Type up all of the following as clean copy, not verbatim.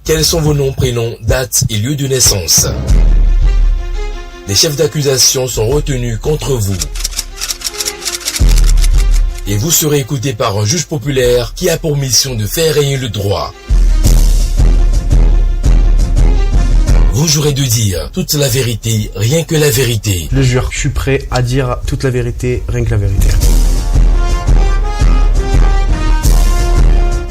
Quels sont vos noms, prénoms, dates et lieux de naissance? Les chefs d'accusation sont retenus contre vous. Et vous serez écouté par un juge populaire qui a pour mission de faire régner le droit. Vous jurez de dire toute la vérité, rien que la vérité. Je le jure, je suis prêt à dire toute la vérité, rien que la vérité.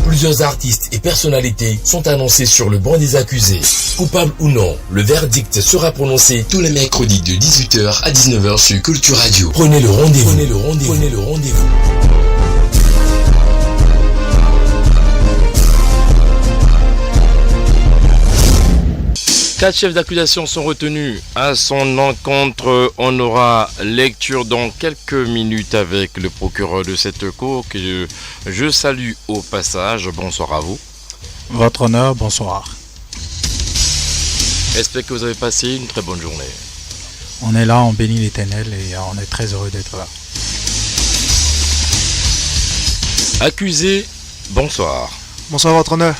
Plusieurs artistes et personnalités sont annoncés sur le banc des accusés. Coupable ou non, le verdict sera prononcé tous les mercredis de 18h à 19h sur Culture Radio. Prenez le rendez-vous. Prenez le rendez-vous. Prenez le rendez-vous. Quatre chefs d'accusation sont retenus à son encontre. On aura lecture dans quelques minutes avec le procureur de cette cour que je salue au passage. Bonsoir à vous. Votre honneur, bonsoir. J'espère que vous avez passé une très bonne journée. On est là, on bénit l'Éternel et on est très heureux d'être là. Accusé, bonsoir. Bonsoir, votre honneur.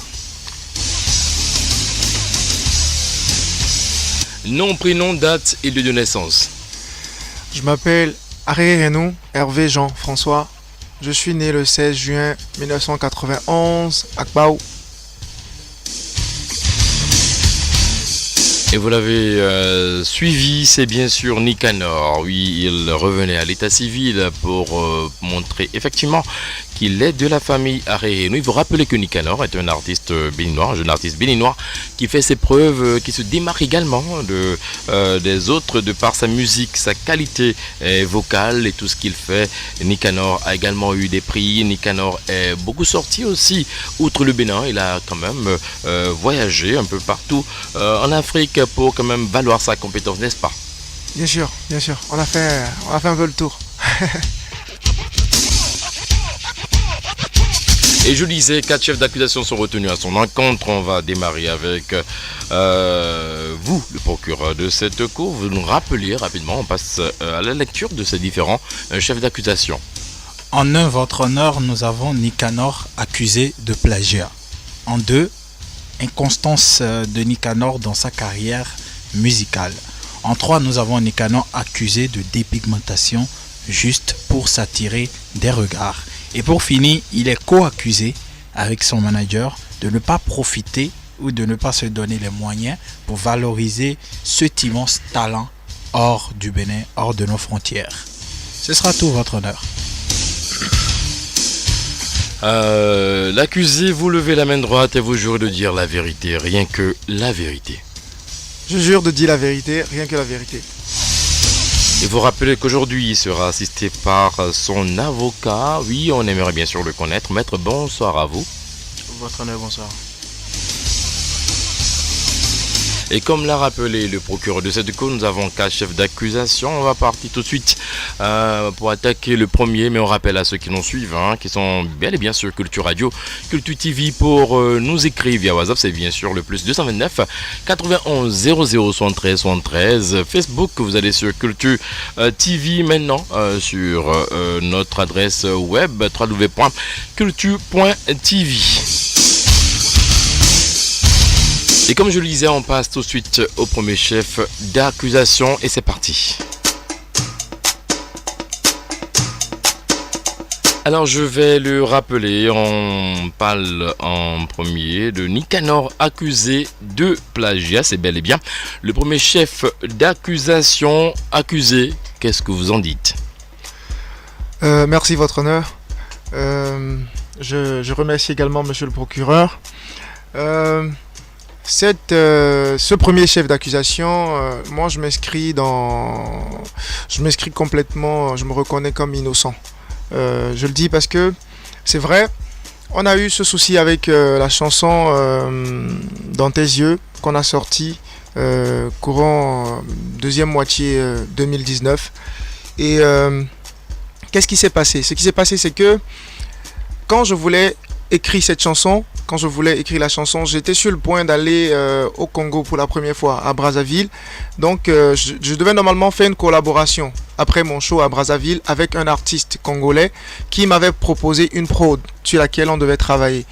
Nom, prénom, date et lieu de naissance. Je m'appelle Harry Renou, Hervé Jean-François. Je suis né le 16 juin 1991 à Kbaou. Et vous l'avez suivi, c'est bien sûr Nicanor. Oui, il revenait à l'état civil pour montrer effectivement qu'il est de la famille Aréhénou. Il faut rappeler que Nicanor est un artiste béninois, un jeune artiste béninois qui fait ses preuves, qui se démarque également des autres de par sa musique, sa qualité vocale et tout ce qu'il fait. Nicanor a également eu des prix. Nicanor est beaucoup sorti aussi. Outre le Bénin, il a quand même voyagé un peu partout en Afrique pour quand même valoir sa compétence, n'est-ce pas? Bien sûr, bien sûr. On a fait un peu le tour. Et je disais, 4 chefs d'accusation sont retenus à son encontre. On va démarrer avec vous, le procureur de cette cour. Vous nous rappelez rapidement, on passe à la lecture de ces différents chefs d'accusation. En 1, votre honneur, nous avons Nicanor accusé de plagiat. En 2, inconstance de Nicanor dans sa carrière musicale. En 3, nous avons Nicanor accusé de dépigmentation juste pour s'attirer des regards. Et pour finir, il est co-accusé avec son manager de ne pas profiter ou de ne pas se donner les moyens pour valoriser cet immense talent hors du Bénin, hors de nos frontières. Ce sera tout, votre honneur. L'accusé, vous levez la main droite et vous jurez de dire la vérité, rien que la vérité. Je jure de dire la vérité, rien que la vérité. Et vous rappelez qu'aujourd'hui, il sera assisté par son avocat. Oui, on aimerait bien sûr le connaître. Maître, bonsoir à vous. Votre honneur, bonsoir. Et comme l'a rappelé le procureur de cette cour, nous avons 4 chefs d'accusation. On va partir tout de suite pour attaquer le premier. Mais on rappelle à ceux qui nous suivent, qui sont bel et bien sur Culture Radio, Culture TV, pour nous écrire via WhatsApp. C'est bien sûr le plus 229 91 00 73 73. Facebook, vous allez sur Culture TV maintenant sur notre adresse web www.culture.tv. Et comme je le disais, on passe tout de suite au premier chef d'accusation et c'est parti. Alors je vais le rappeler, on parle en premier de Nicanor accusé de plagiat, c'est bel et bien le premier chef d'accusation accusé. Qu'est-ce que vous en dites? Merci, votre honneur. Je remercie également monsieur le procureur. Ce premier chef d'accusation, moi je m'inscris complètement, je me reconnais comme innocent. Je le dis parce que c'est vrai, on a eu ce souci avec la chanson Dans tes yeux qu'on a sortie courant deuxième moitié 2019. Et qu'est-ce qui s'est passé? Ce qui s'est passé, c'est que quand je voulais écrire cette chanson, j'étais sur le point d'aller au Congo pour la première fois, à Brazzaville. Donc, je devais normalement faire une collaboration après mon show à Brazzaville avec un artiste congolais qui m'avait proposé une prod sur laquelle on devait travailler.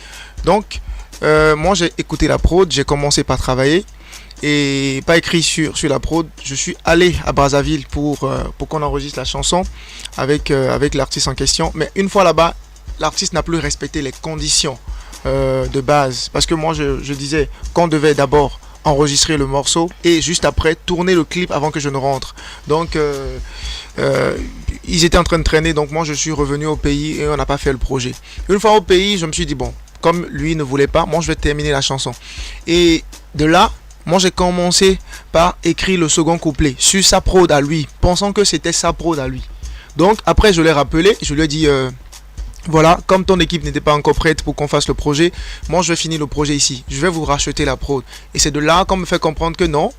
Donc, moi j'ai écouté la prod, j'ai commencé par travailler et pas écrit sur la prod. Je suis allé à Brazzaville pour qu'on enregistre la chanson avec l'artiste en question. Mais une fois là-bas, l'artiste n'a plus respecté les conditions de base. Parce que moi je disais qu'on devait d'abord enregistrer le morceau et juste après tourner le clip avant que je ne rentre. Donc ils étaient en train de traîner, donc moi je suis revenu au pays et on n'a pas fait le projet. Une fois au pays, je me suis dit bon, comme lui ne voulait pas, moi je vais terminer la chanson. Et de là, moi j'ai commencé par écrire le second couplet sur sa prod à lui, pensant que c'était sa prod à lui. Donc après je l'ai rappelé, je lui ai dit voilà, comme ton équipe n'était pas encore prête pour qu'on fasse le projet, moi je vais finir le projet ici, je vais vous racheter la prod. Et c'est de là qu'on me fait comprendre que non,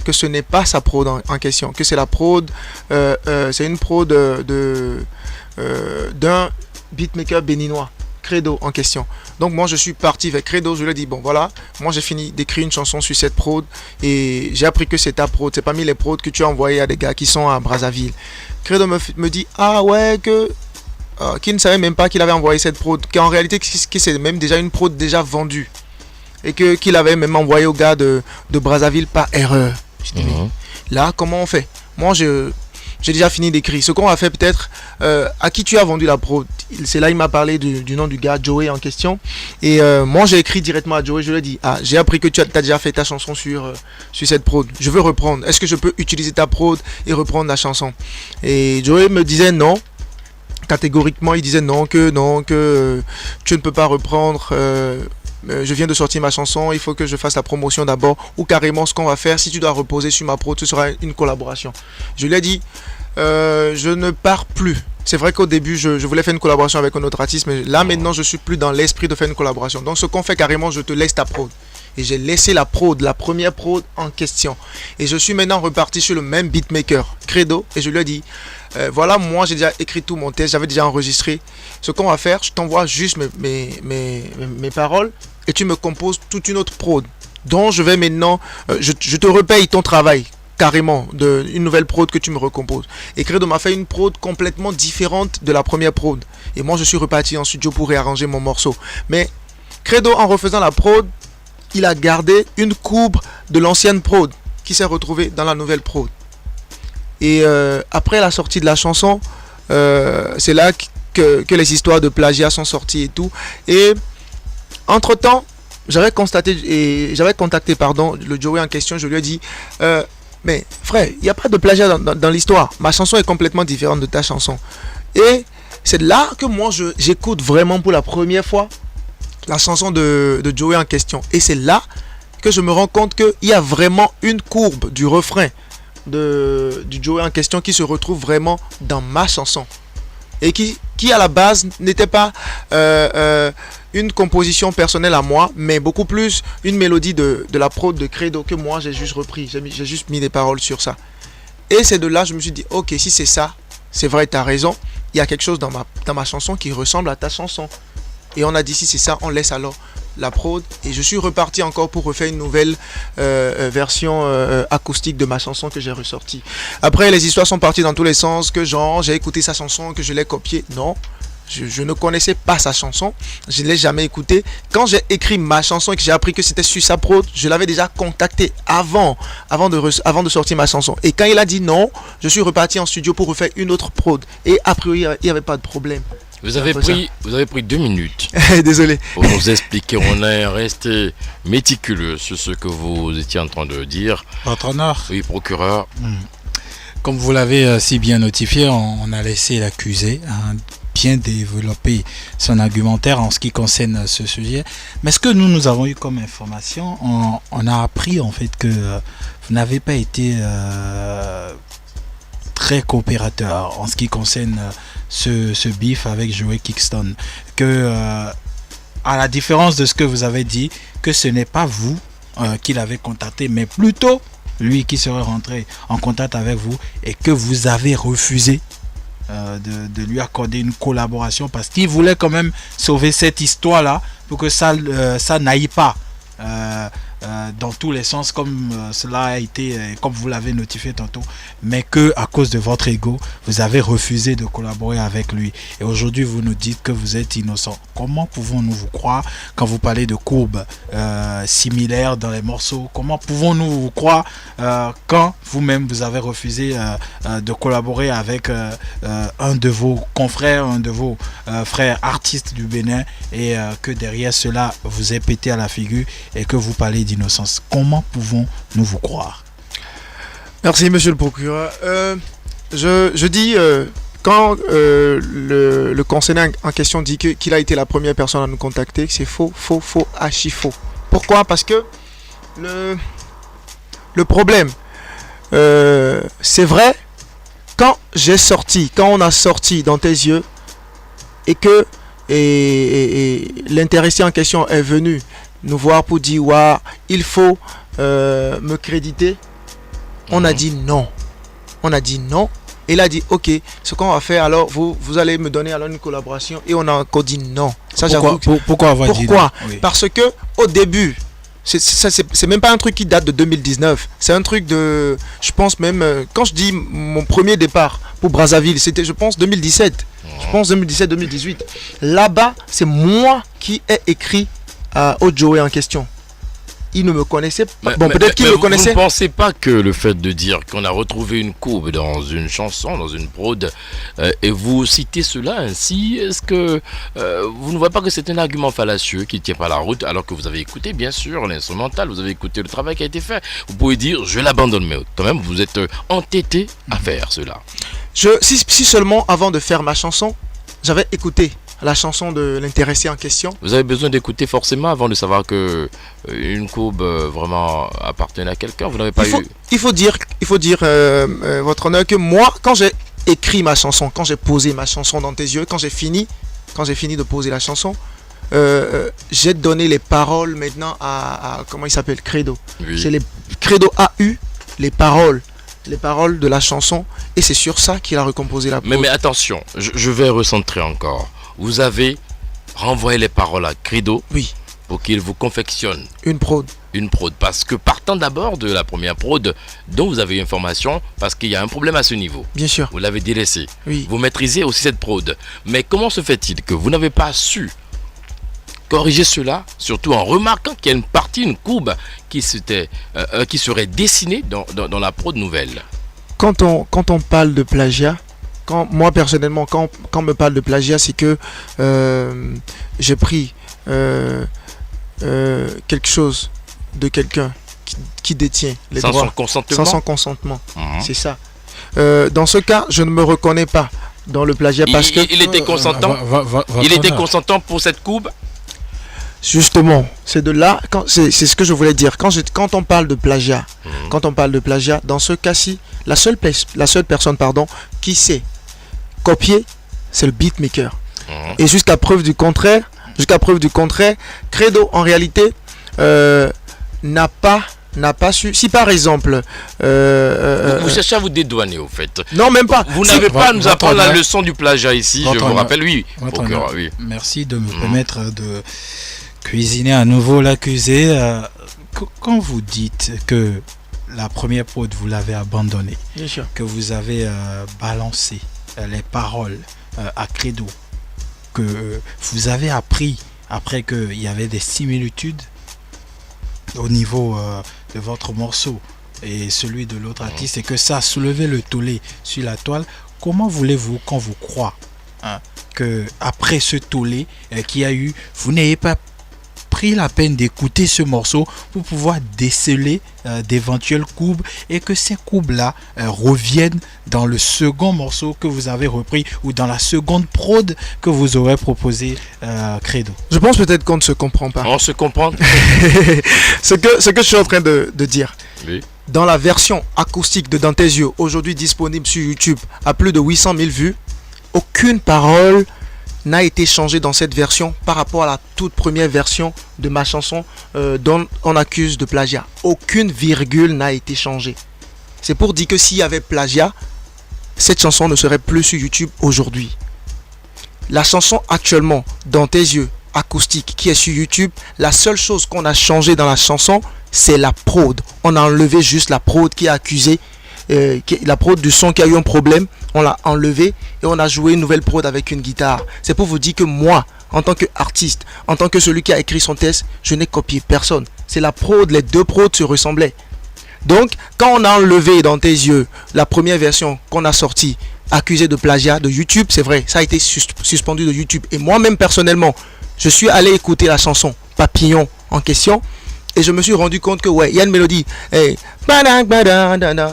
que ce n'est pas sa prod en question, que c'est la prod, c'est une prod d'un beatmaker béninois, Credo en question. Donc moi je suis parti vers Credo, je lui ai dit bon voilà, moi j'ai fini d'écrire une chanson sur cette prod et j'ai appris que c'est ta prod, c'est parmi les prods que tu as envoyé à des gars qui sont à Brazzaville. Credo me dit ah ouais qu'il ne savait même pas qu'il avait envoyé cette prod, qu'en réalité que c'est même déjà une prod déjà vendue et qu'il avait même envoyé au gars de Brazzaville par erreur. Je dis, mais là comment on fait? Moi j'ai déjà fini d'écrire. Ce qu'on va faire peut-être, à qui tu as vendu la prod? C'est là il m'a parlé du nom du gars, Joey en question. Et moi j'ai écrit directement à Joey, je lui ai dit, ah j'ai appris que tu as déjà fait ta chanson sur cette prod. Je veux reprendre. Est-ce que je peux utiliser ta prod et reprendre la chanson? Et Joey me disait non. Catégoriquement il disait non, que tu ne peux pas reprendre. Je viens de sortir ma chanson, il faut que je fasse la promotion d'abord, ou carrément ce qu'on va faire, si tu dois reposer sur ma prod, ce sera une collaboration. Je lui ai dit, je ne pars plus. C'est vrai qu'au début, je voulais faire une collaboration avec un autre artiste, mais là maintenant, je suis plus dans l'esprit de faire une collaboration. Donc ce qu'on fait carrément, je te laisse ta prod. Et j'ai laissé la prod, la première prod en question. Et je suis maintenant reparti sur le même beatmaker, Credo, et je lui ai dit, voilà, moi j'ai déjà écrit tout mon texte, j'avais déjà enregistré. Ce qu'on va faire, je t'envoie juste mes paroles et tu me composes toute une autre prod dont je vais maintenant, je te repaye ton travail carrément, une nouvelle prod que tu me recomposes. Et Credo m'a fait une prod complètement différente de la première prod. Et moi je suis reparti en studio pour réarranger mon morceau. Mais Credo, en refaisant la prod, il a gardé une courbe de l'ancienne prod qui s'est retrouvée dans la nouvelle prod. Et après la sortie de la chanson, c'est là que les histoires de plagiat sont sorties et tout. Et entre temps, j'avais contacté le Joey en question. Je lui ai dit mais frère, il n'y a pas de plagiat dans l'histoire. Ma chanson est complètement différente de ta chanson. Et c'est là que moi j'écoute vraiment pour la première fois la chanson de Joey en question. Et c'est là que je me rends compte qu'il y a vraiment une courbe du refrain du Joey en question qui se retrouve vraiment dans ma chanson. Et qui à la base n'était pas une composition personnelle à moi, mais beaucoup plus une mélodie de la prod de Credo que moi j'ai juste repris. J'ai juste mis des paroles sur ça. Et c'est de là que je me suis dit, ok, si c'est ça, c'est vrai, tu as raison. Il y a quelque chose dans ma chanson qui ressemble à ta chanson. Et on a dit, si c'est ça, on laisse alors la prod. Et je suis reparti encore pour refaire une nouvelle version acoustique de ma chanson que j'ai ressortie. Après, les histoires sont parties dans tous les sens. Que genre, j'ai écouté sa chanson, que je l'ai copiée. Non, je ne connaissais pas sa chanson. Je ne l'ai jamais écoutée. Quand j'ai écrit ma chanson et que j'ai appris que c'était sur sa prod, je l'avais déjà contacté avant de sortir ma chanson. Et quand il a dit non, je suis reparti en studio pour refaire une autre prod. Et a priori, il n'y avait pas de problème. Vous avez pris 2 minutes. Désolé. Pour nous expliquer, on est resté méticuleux sur ce que vous étiez en train de dire. Votre honneur. Oui, procureur. Comme vous l'avez si bien notifié, on a laissé l'accusé bien développer son argumentaire en ce qui concerne ce sujet. Mais ce que nous avons eu comme information, on a appris en fait que vous n'avez pas été très coopérateur en ce qui concerne ce beef avec Joey Kingston, que à la différence de ce que vous avez dit, que ce n'est pas vous qui l'avez contacté, mais plutôt lui qui serait rentré en contact avec vous et que vous avez refusé de lui accorder une collaboration parce qu'il voulait quand même sauver cette histoire là pour que ça n'aille pas dans tous les sens comme cela a été, comme vous l'avez notifié tantôt, mais que à cause de votre ego, vous avez refusé de collaborer avec lui. Et aujourd'hui, vous nous dites que vous êtes innocent. Comment pouvons-nous vous croire quand vous parlez de courbes similaires dans les morceaux? Comment pouvons-nous vous croire quand vous-même vous avez refusé de collaborer avec un de vos confrères, un de vos frères artistes du Bénin, et que derrière cela vous êtes pété à la figure et que vous parlez d'innocence? Comment pouvons-nous vous croire? Merci, monsieur le procureur. Je dis, quand le concernant en question dit qu'il a été la première personne à nous contacter, c'est faux, archi faux. Pourquoi? Parce que le problème, c'est vrai, quand on a sorti dans tes yeux, et que l'intéressé en question est venu nous voir pour dire ouais, il faut me créditer, on a dit non. Et il a dit ok, ce qu'on va faire, alors vous allez me donner alors une collaboration, et on a encore dit non. Ça, pourquoi avoir dit non? Oui. Parce que au début, c'est même pas un truc qui date de 2019, c'est un truc de, je pense même, quand je dis mon premier départ pour Brazzaville, c'était je pense 2017, je pense 2017-2018. Là-bas, c'est moi qui ai écrit au Joey en question. Il ne me connaissait pas. Bon, peut-être qu'il me connaissait. Vous ne pensez pas que le fait de dire qu'on a retrouvé une courbe dans une chanson, dans une prod, et vous citez cela ainsi, est-ce que vous ne voyez pas que c'est un argument fallacieux qui ne tient pas la route, alors que vous avez écouté bien sûr l'instrumental, vous avez écouté le travail qui a été fait. Vous pouvez dire je l'abandonne, mais quand même vous êtes entêté à faire cela. Si seulement avant de faire ma chanson, j'avais écouté la chanson de l'intéressé en question. Vous avez besoin d'écouter forcément avant de savoir que une courbe vraiment appartenait à quelqu'un. Vous n'avez pas eu. Il faut dire votre honneur que moi, quand j'ai écrit ma chanson, quand j'ai posé ma chanson dans tes yeux, quand j'ai fini de poser la chanson, j'ai donné les paroles maintenant à comment il s'appelle, Credo. Oui. C'est les Credo a eu les paroles de la chanson, et c'est sur ça qu'il a recomposé la prod. Mais attention, je vais recentrer encore. Vous avez renvoyé les paroles à Credo, oui, pour qu'il vous confectionne une prod, parce que partant d'abord de la première prod dont vous avez eu information, parce qu'il y a un problème à ce niveau. Bien sûr. Vous l'avez délaissé. Oui. Vous maîtrisez aussi cette prod. Mais comment se fait-il que vous n'avez pas su corriger cela, surtout en remarquant qu'il y a une courbe qui serait dessinée dans la prod nouvelle? Quand on parle de plagiat, moi personnellement, quand on me parle de plagiat, c'est que j'ai pris quelque chose de quelqu'un qui détient les droits sans son consentement. C'est ça. Dans ce cas, je ne me reconnais pas dans le plagiat parce que il était consentant. Il était consentant pour cette courbe. Justement, c'est de là, c'est ce que je voulais dire. Quand on parle de plagiat, dans ce cas-ci, la seule personne qui sait copier, c'est le beatmaker. Et jusqu'à preuve du contraire, Credo en réalité n'a pas su. Si par exemple, vous cherchez à vous dédouaner au fait. Non, même pas. Vous n'avez pas à nous apprendre la leçon du plagiat ici. Je vous rappelle, oui. Merci de me permettre de cuisiner à nouveau l'accusé. Quand vous dites que la première prod vous l'avez abandonnée, bien sûr, que vous avez balancé les paroles à Credo, que vous avez appris après qu'il y avait des similitudes au niveau de votre morceau et celui de l'autre artiste, et que ça a soulevé le tollé sur la toile, comment voulez-vous qu'on vous croie que après ce tollé qu'il y a eu, vous n'ayez pas pris la peine d'écouter ce morceau pour pouvoir déceler d'éventuelles courbes, et que ces courbes-là reviennent dans le second morceau que vous avez repris, ou dans la seconde prod que vous aurez proposé Credo? Je pense peut-être qu'on ne se comprend pas. On se comprend. ce que je suis en train de dire. Oui. Dans la version acoustique de Dans tes yeux, aujourd'hui disponible sur YouTube à plus de 800 000 vues, aucune parole n'a été changé dans cette version par rapport à la toute première version de ma chanson dont on accuse de plagiat. Aucune virgule n'a été changée. C'est pour dire que s'il y avait plagiat, cette chanson ne serait plus sur YouTube aujourd'hui. La chanson actuellement, Dans tes yeux, acoustique qui est sur YouTube. La seule chose qu'on a changé dans la chanson, c'est la prod. On a enlevé juste la prod qui est accusée, la prod du son qui a eu un problème. On l'a enlevé et on a joué une nouvelle prod avec une guitare. C'est pour vous dire que moi, en tant qu'artiste, en tant que celui qui a écrit son texte, je n'ai copié personne. C'est la prod, les deux prods se ressemblaient. Donc, quand on a enlevé dans tes yeux la première version qu'on a sortie, accusée de plagiat de YouTube, c'est vrai, ça a été suspendu de YouTube. Et moi-même, personnellement, je suis allé écouter la chanson Papillon en question et je me suis rendu compte que, ouais, il y a une mélodie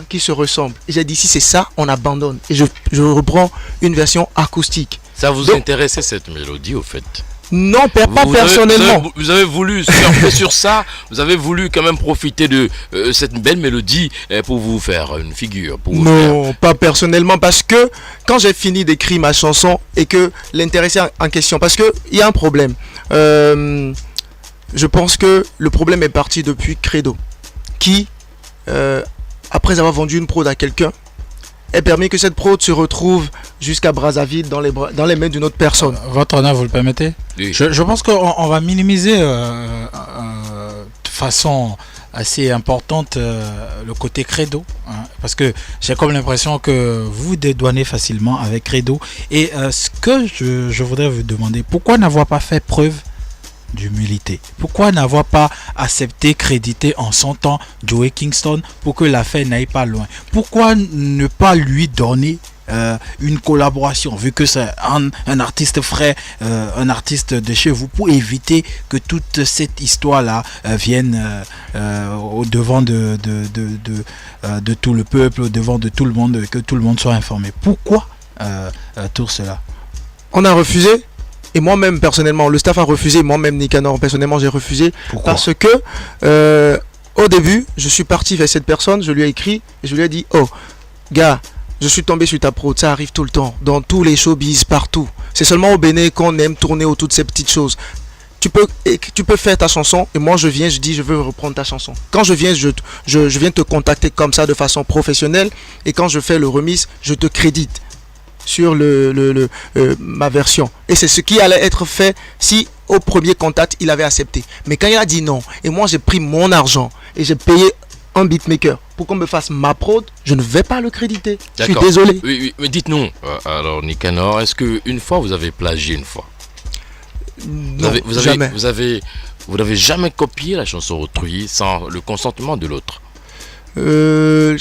qui se ressemble. Et j'ai dit, si c'est ça, on abandonne. Et je reprends une version acoustique. Ça vous intéressait cette mélodie au fait? Non, pas personnellement. Vous avez voulu surfer sur ça. Vous avez voulu quand même profiter de cette belle mélodie pour vous faire une figure. Non, pas personnellement, parce que quand j'ai fini d'écrire ma chanson et que l'intéressé en question, parce que il y a un problème. Je pense que le problème est parti depuis Credo, qui, après avoir vendu une prod à quelqu'un, a permis que cette prod se retrouve jusqu'à Brazzaville dans les mains d'une autre personne. Votre honneur, vous le permettez? Oui. Je pense qu'on va minimiser de façon assez importante le côté Credo, hein, parce que j'ai comme l'impression que vous vous dédouanez facilement avec Credo. Et ce que je voudrais vous demander, pourquoi n'avoir pas fait preuve d'humilité? Pourquoi n'avoir pas accepté, crédité en son temps Joey Kingston pour que l'affaire n'aille pas loin? Pourquoi ne pas lui donner une collaboration, vu que c'est un artiste frais, un artiste de chez vous, pour éviter que toute cette histoire-là vienne au devant de tout le peuple, au devant de tout le monde, que tout le monde soit informé? Pourquoi tout cela? On a refusé. Et moi-même, personnellement, le staff a refusé. Moi-même, Nicanor, personnellement, j'ai refusé. Pourquoi? Parce que, au début, je suis parti vers cette personne, je lui ai écrit, et je lui ai dit, oh, gars, je suis tombé sur ta prod, ça arrive tout le temps, dans tous les showbiz, partout. C'est seulement au Bénin qu'on aime tourner autour de ces petites choses. Tu peux faire ta chanson, et moi, je viens, je dis, je veux reprendre ta chanson. Quand je viens, je viens te contacter comme ça, de façon professionnelle, et quand je fais le remix, je te crédite sur ma version. Et c'est ce qui allait être fait si au premier contact il avait accepté. Mais quand il a dit non, et moi j'ai pris mon argent et j'ai payé un beatmaker pour qu'on me fasse ma prod, je ne vais pas le créditer. Je suis désolé. Oui, mais dites-nous, alors Nicanor, est-ce qu'une fois vous avez plagié une fois? Non, jamais. Vous n'avez jamais copié la chanson autrui sans le consentement de l'autre?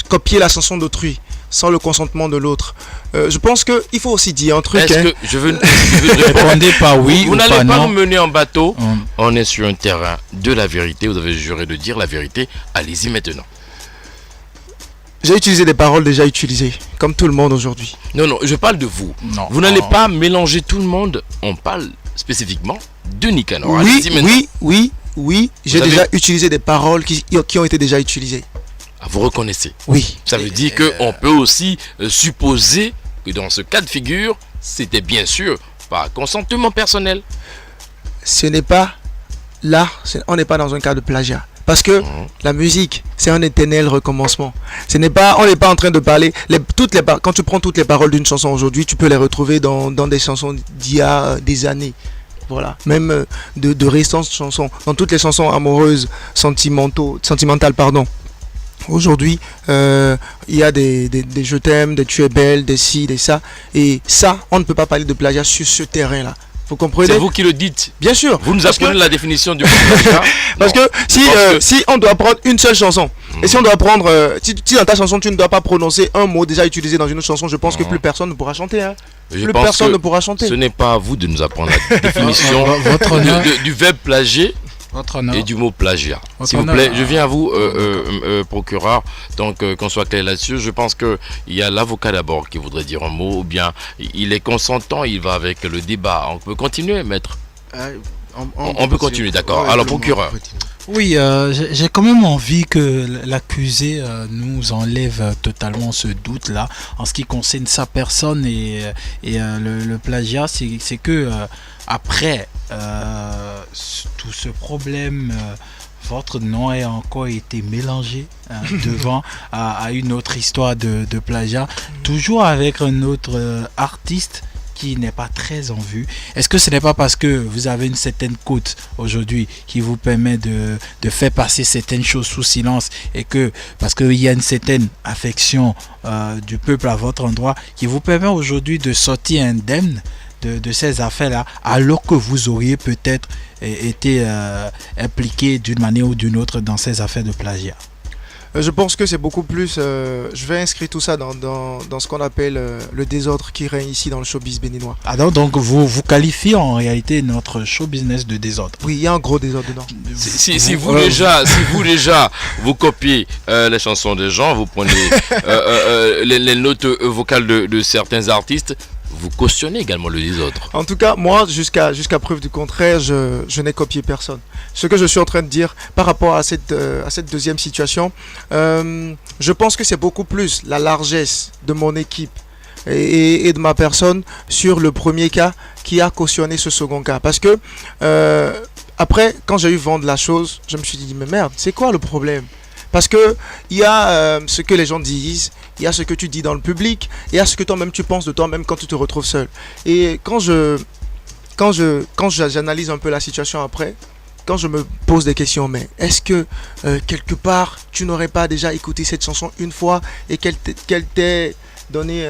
Copier la chanson d'autrui sans le consentement de l'autre. Je pense qu'il faut aussi dire un truc. Est-ce que je veux Répondez pas oui vous ou n'allez pas pas non. nous mener en bateau. On est sur un terrain de la vérité. Vous avez juré de dire la vérité. Allez-y maintenant. J'ai utilisé des paroles déjà utilisées, comme tout le monde aujourd'hui. Non, je parle de vous. Non. Vous n'allez pas mélanger tout le monde. On parle spécifiquement de Nicanor. Allez-y maintenant. Oui. J'ai déjà utilisé des paroles qui ont été déjà utilisées. Ah, vous reconnaissez? Oui. Ça veut dire qu'on peut aussi supposer que dans ce cas de figure, c'était bien sûr par consentement personnel. Ce n'est pas là, on n'est pas dans un cas de plagiat. Parce que la musique, c'est un éternel recommencement. On n'est pas en train de parler. Quand tu prends toutes les paroles d'une chanson aujourd'hui, tu peux les retrouver dans des chansons d'il y a des années. Voilà. Même de récentes chansons. Dans toutes les chansons amoureuses, sentimentales, pardon. Aujourd'hui, il y a des je t'aime, des tu es belle, des ci, des ça. Et ça, on ne peut pas parler de plagiat sur ce terrain-là. Vous comprenez? C'est vous qui le dites. Bien sûr. Vous nous apprenez la définition du plagiat. Parce que si on doit prendre une seule chanson, et si on doit prendre, si dans ta chanson tu ne dois pas prononcer un mot déjà utilisé dans une autre chanson, je pense que plus personne ne pourra chanter. Hein. Plus personne ne pourra chanter. Ce n'est pas à vous de nous apprendre la définition du verbe plagier. Et du mot plagiat. S'il vous plaît, je viens à vous, procureur. Donc, qu'on soit clair là-dessus, je pense qu'il y a l'avocat d'abord qui voudrait dire un mot, ou bien il est consentant, il va avec le débat. On peut continuer, maître? On peut continuer, d'accord. Ouais, alors, procureur. Oui, j'ai quand même envie que l'accusé nous enlève totalement ce doute-là en ce qui concerne sa personne et le plagiat. C'est que après tout ce problème, votre nom a encore été mélangé devant à une autre histoire de plagiat, toujours avec un autre artiste qui n'est pas très en vue? Est-ce que ce n'est pas parce que vous avez une certaine cote aujourd'hui qui vous permet de faire passer certaines choses sous silence et que parce qu'il y a une certaine affection du peuple à votre endroit qui vous permet aujourd'hui de sortir indemne de ces affaires-là, alors que vous auriez peut-être été impliqué d'une manière ou d'une autre dans ces affaires de plagiat? Je pense que c'est beaucoup plus. Je vais inscrire tout ça dans ce qu'on appelle le désordre qui règne ici dans le showbiz béninois. Ah donc vous qualifiez en réalité notre show business de désordre? Oui, il y a un gros désordre dedans. Si vous déjà vous copiez les chansons des gens, vous prenez les notes vocales de certains artistes, vous cautionnez également le désordre. En tout cas, moi, jusqu'à preuve du contraire, je n'ai copié personne. Ce que je suis en train de dire par rapport à cette deuxième situation, je pense que c'est beaucoup plus la largesse de mon équipe et de ma personne sur le premier cas qui a cautionné ce second cas. Parce que après, quand j'ai eu vent de la chose, je me suis dit, mais merde, c'est quoi le problème? Parce que il y a ce que les gens disent, il y a ce que tu dis dans le public, et il y a ce que toi-même tu penses de toi-même quand tu te retrouves seul. Et quand j'analyse un peu la situation après, quand je me pose des questions, mais est-ce que quelque part tu n'aurais pas déjà écouté cette chanson une fois et qu'elle t'ait donné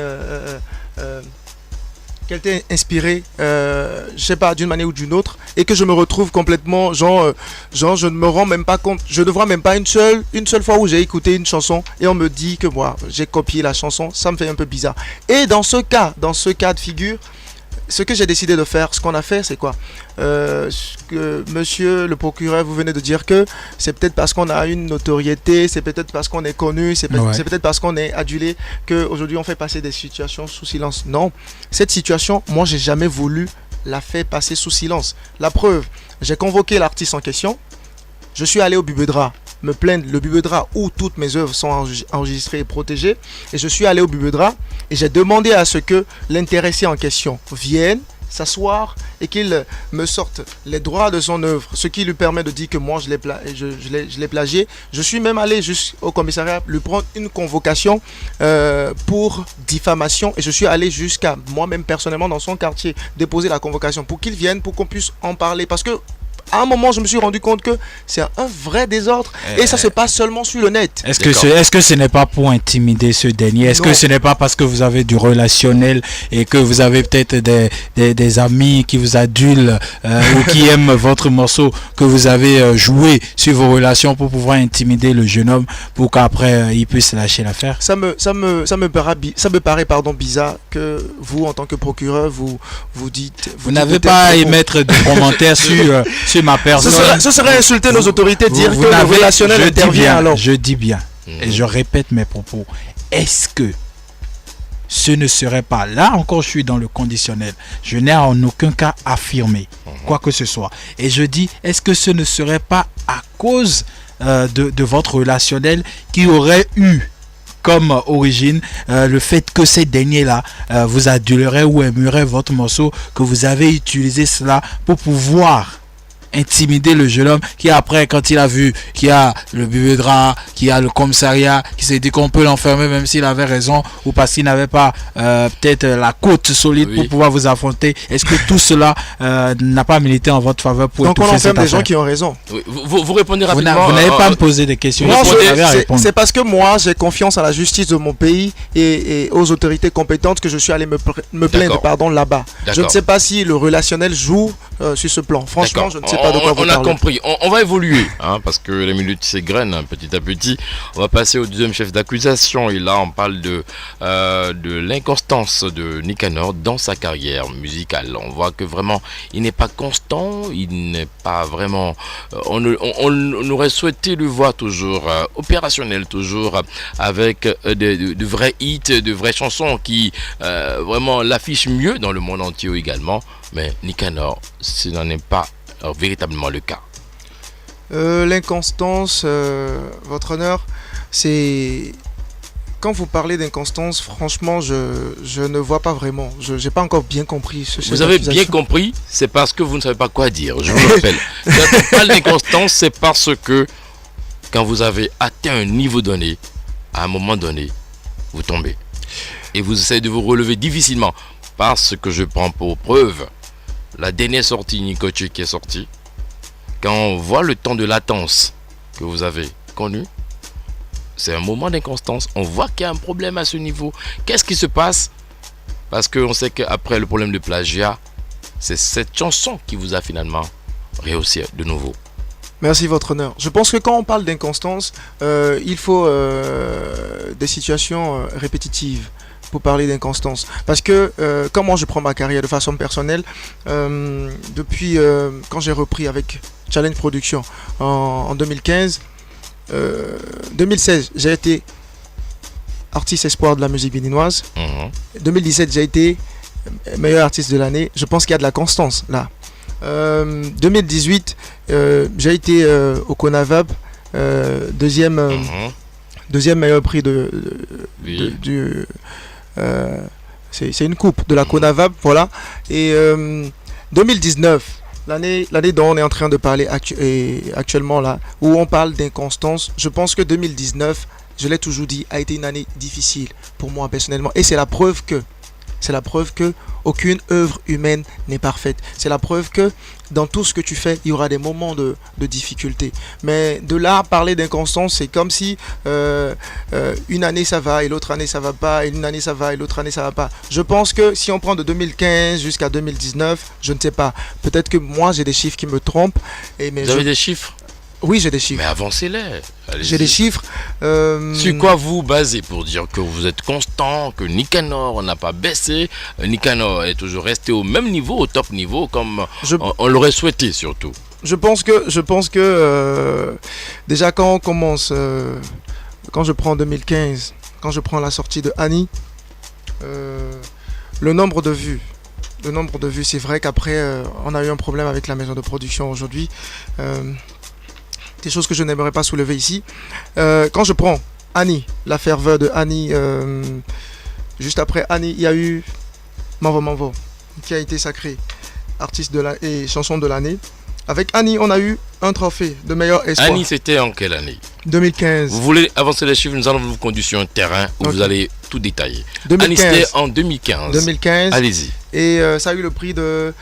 qu'elle t'ait inspiré, je sais pas, d'une manière ou d'une autre, et que je me retrouve complètement, genre je ne me rends même pas compte, je ne vois même pas une seule fois où j'ai écouté une chanson et on me dit que moi, j'ai copié la chanson, ça me fait un peu bizarre. Et dans ce cas de figure, ce que j'ai décidé de faire, ce qu'on a fait, c'est quoi? Que monsieur le procureur, vous venez de dire que c'est peut-être parce qu'on a une notoriété, c'est peut-être parce qu'on est connu, c'est peut-être parce qu'on est adulé qu'aujourd'hui on fait passer des situations sous silence. Non, cette situation, moi j'ai jamais voulu la faire passer sous silence. La preuve, j'ai convoqué l'artiste en question, je suis allé au Bubedra me plaindre, le Bubedra où toutes mes œuvres sont enregistrées et protégées, et je suis allé au Bubedra et j'ai demandé à ce que l'intéressé en question vienne s'asseoir et qu'il me sorte les droits de son œuvre, ce qui lui permet de dire que moi je l'ai plagié. Je suis même allé jusqu'au commissariat lui prendre une convocation pour diffamation, et je suis allé jusqu'à moi-même personnellement dans son quartier déposer la convocation pour qu'il vienne, pour qu'on puisse en parler, parce que à un moment, je me suis rendu compte que c'est un vrai désordre et ça se passe seulement sur le net. Est-ce que ce n'est pas pour intimider ce dernier? Est-ce que ce n'est pas parce que vous avez du relationnel et que vous avez peut-être des amis qui vous adulent ou qui aiment votre morceau que vous avez joué sur vos relations pour pouvoir intimider le jeune homme pour qu'après il puisse lâcher l'affaire? Ça me paraît bizarre que vous, en tant que procureur, vous dites... Vous n'avez pas à émettre de commentaires sur ma personne. Ce serait insulter nos autorités, dire que le relationnel intervient alors. Je dis bien, et je répète mes propos. Est-ce que ce ne serait pas, là encore je suis dans le conditionnel, je n'ai en aucun cas affirmé quoi que ce soit. Et je dis, est-ce que ce ne serait pas à cause de votre relationnel qui aurait eu comme origine le fait que ces derniers-là vous aduleraient ou aimeraient votre morceau, que vous avez utilisé cela pour pouvoir intimider le jeune homme qui après, quand il a vu qu'il y a le Bubedra, qu'il y a le commissariat, qui s'est dit qu'on peut l'enfermer même s'il avait raison ou parce qu'il n'avait pas peut-être la côte solide pour pouvoir vous affronter, est-ce que tout cela n'a pas milité en votre faveur pour donc étouffer on cette enferme des affaire? gens qui ont raison. Oui, vous répondez rapidement. Vous n'avez pas à me poser des questions. Non, Vous avez à répondre. c'est parce que moi j'ai confiance à la justice de mon pays et aux autorités compétentes que je suis allé me plaindre là-bas. Je ne sais pas si le relationnel joue sur ce plan. Franchement, je ne sais pas de quoi vous parlez. On a compris. compris. On va évoluer, parce que les minutes s'égrènent petit à petit. On va passer au deuxième chef d'accusation. Et là, on parle de l'inconstance de Nicanor dans sa carrière musicale. On voit que vraiment, il n'est pas constant, il n'est pas vraiment... on aurait souhaité le voir toujours opérationnel, toujours avec de vrais hits, de vraies chansons qui vraiment l'affichent mieux dans le monde entier également. Mais Nicanor, ce n'en est pas véritablement le cas. L'inconstance, votre honneur, c'est... Quand vous parlez d'inconstance, franchement, je ne vois pas vraiment. Je n'ai pas encore bien compris ce chef Vous avez bien compris, c'est parce que vous ne savez pas quoi dire. Je vous rappelle. Quand on parle d'inconstance, c'est parce que quand vous avez atteint un niveau donné, à un moment donné, vous tombez. Et vous essayez de vous relever difficilement. Parce que je prends pour preuve la dernière sortie Nikoche qui est sortie. Quand on voit le temps de latence que vous avez connu, c'est un moment d'inconstance. On voit qu'il y a un problème à ce niveau. Qu'est-ce qui se passe? Parce qu'on sait qu'après le problème de plagiat, c'est cette chanson qui vous a finalement rehaussé de nouveau. Merci, votre honneur. Je pense que quand on parle d'inconstance, il faut des situations répétitives pour parler d'inconstance. Parce que comment je prends ma carrière de façon personnelle, depuis quand j'ai repris avec Challenge Production en 2015, 2016, j'ai été artiste espoir de la musique béninoise. 2017, j'ai été meilleur artiste de l'année. Je pense qu'il y a de la constance là. 2018, j'ai été au Conavab, deuxième meilleur prix c'est une coupe de la Conavab, voilà. Et 2019, l'année dont on est en train de parler actuellement là, où on parle d'inconstance, je pense que 2019, je l'ai toujours dit, a été une année difficile pour moi personnellement, et c'est la preuve que aucune œuvre humaine n'est parfaite. C'est la preuve que dans tout ce que tu fais, il y aura des moments de difficulté. Mais de là, parler d'inconstance, c'est comme si une année ça va et l'autre année ça va pas, et une année ça va et l'autre année ça va pas. Je pense que si on prend de 2015 jusqu'à 2019, je ne sais pas. Peut-être que moi j'ai des chiffres qui me trompent. Vous avez des chiffres? Oui, j'ai des chiffres. Mais avancez-les. J'ai des chiffres. Sur quoi vous basez pour dire que vous êtes constant, que Nicanor n'a pas baissé, Nicanor est toujours resté au même niveau, au top niveau, comme on l'aurait souhaité surtout? Je pense que déjà quand on commence, quand je prends 2015, quand je prends la sortie de Annie, le nombre de vues, c'est vrai qu'après on a eu un problème avec la maison de production aujourd'hui. Des choses que je n'aimerais pas soulever ici. Quand je prends Annie, la ferveur de Annie, juste après Annie, il y a eu Manvo, qui a été sacré artiste et chanson de l'année. Avec Annie, on a eu un trophée de meilleur espoir. Annie, c'était en quelle année? 2015. Vous voulez avancer les chiffres, nous allons vous conduire sur un terrain où vous allez tout détailler. 2015. Annie, c'était en 2015. Allez-y. Et ça a eu le prix de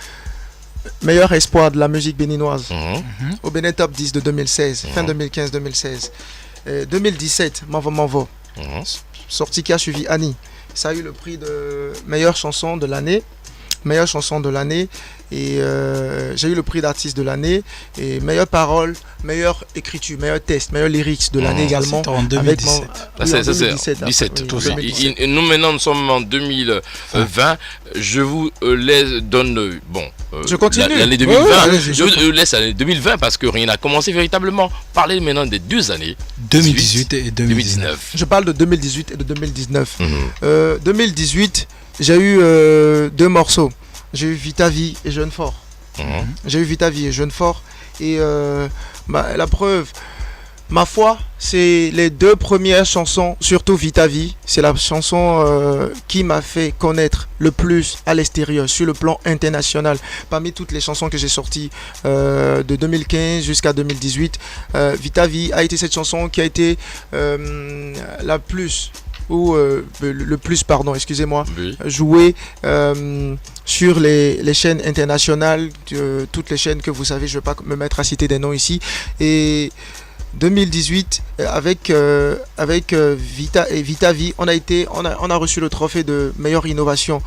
meilleur espoir de la musique béninoise au Bénin Top 10 de 2016, fin 2015-2016. 2017, Manvo, sortie qui a suivi Annie. Ça a eu le prix de meilleure chanson de l'année. Et j'ai eu le prix d'artiste de l'année et meilleure parole, meilleure écriture, meilleur texte, meilleur lyrics de l'année également. C'était en 2017. Nous maintenant nous sommes en 2020. Je vous laisse donne je continue. L'année 2020. Je vous laisse l'année 2020 parce que rien n'a commencé véritablement. Parlez maintenant des deux années 2018 et 2019. Je parle de 2018 et de 2019. 2018, j'ai eu deux morceaux. J'ai eu Vita Vie et Jeune Fort. Et la preuve, ma foi, c'est les deux premières chansons, surtout Vita Vie. C'est la chanson qui m'a fait connaître le plus à l'extérieur, sur le plan international. Parmi toutes les chansons que j'ai sorties de 2015 jusqu'à 2018, Vita Vie a été cette chanson qui a été la plus... le plus, joué sur les chaînes internationales, toutes les chaînes que vous savez, je ne vais pas me mettre à citer des noms ici. Et 2018, avec Vita Vie, on a reçu le trophée de meilleure innovation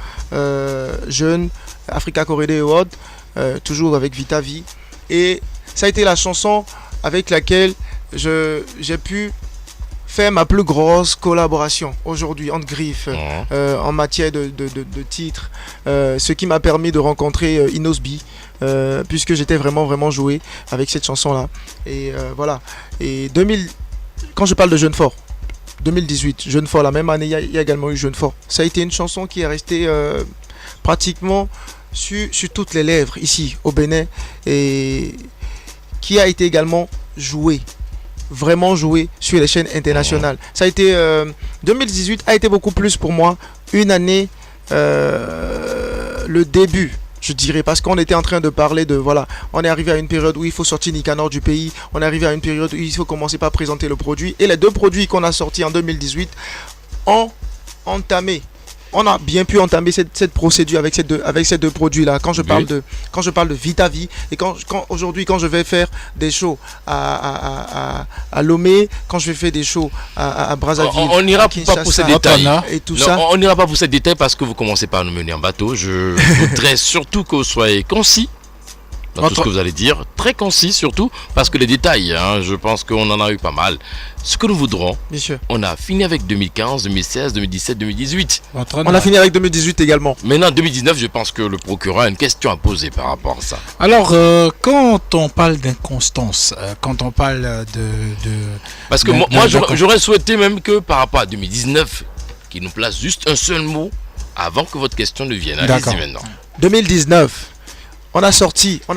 jeune, Africa Corridor Award, toujours avec Vita Vie. Et ça a été la chanson avec laquelle j'ai pu faire ma plus grosse collaboration aujourd'hui entre griffes en matière de titres, ce qui m'a permis de rencontrer Inosbi, puisque j'étais vraiment joué avec cette chanson là. Et voilà. Et quand je parle de Jeune Fort, 2018, Jeune Fort, la même année, il y a également eu Jeune Fort. Ça a été une chanson qui est restée pratiquement sur toutes les lèvres ici au Bénin et qui a été également vraiment joué sur les chaînes internationales. Ça a été 2018 a été beaucoup plus pour moi une année, le début, je dirais, parce qu'on était en train de parler de on est arrivé à une période où il faut sortir Nicanor du pays, on est arrivé à une période où il faut commencer par présenter le produit, et les deux produits qu'on a sortis en 2018 ont entamé on a bien pu entamer cette procédure avec ces deux produits-là. Quand je parle de Vitavi et quand aujourd'hui, quand je vais faire des shows à Lomé, quand je vais faire des shows à Brazzaville, on n'ira pas pour ces détails. Et tout Non, ça. on n'ira pas pour ces détails parce que vous commencez par nous mener en bateau. Je voudrais surtout que vous soyez concis dans tout ce que vous allez dire, très concis surtout, parce que les détails, je pense qu'on en a eu pas mal. Ce que nous voudrons, Bien sûr. on a fini avec 2015, 2016, 2017, 2018. On a fini avec 2018 également. Maintenant, 2019, je pense que le procureur a une question à poser par rapport à ça. Alors, quand on parle d'inconstance, quand on parle de... Parce que moi, j'aurais souhaité même que par rapport à 2019, qu'il nous place juste un seul mot avant que votre question ne vienne. D'accord. Allez-y maintenant. 2019, on a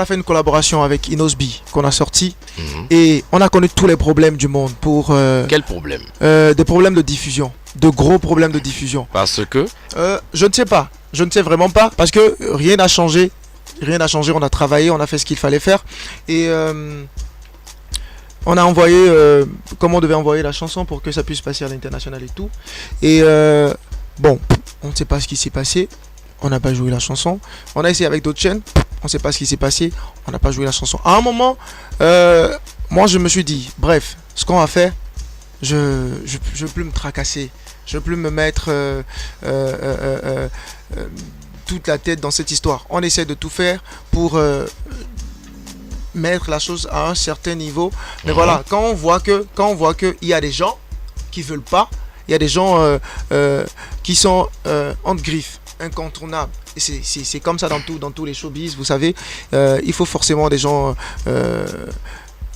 fait une collaboration avec Inosbi qu'on a sorti Mhm. et on a connu tous les problèmes du monde pour Quel problème? des problèmes de diffusion, de gros problèmes de diffusion. Parce que Je ne sais pas, je ne sais vraiment pas parce que rien n'a changé. Rien n'a changé, on a travaillé, on a fait ce qu'il fallait faire et on a envoyé comme on devait envoyer la chanson pour que ça puisse passer à l'international et tout. Et bon, on ne sait pas ce qui s'est passé. On n'a pas joué la chanson. On a essayé avec d'autres chaînes. On ne sait pas ce qui s'est passé. On n'a pas joué la chanson. À un moment, moi je me suis dit, bref, ce qu'on va faire, je veux plus me tracasser. Je veux plus me mettre toute la tête dans cette histoire. On essaie de tout faire pour mettre la chose à un certain niveau. Mais voilà, quand on voit que il y a des gens qui veulent pas, il y a des gens qui sont entre griffes, incontournables. Et c'est comme ça dans tous les showbiz, vous savez. Il faut forcément des gens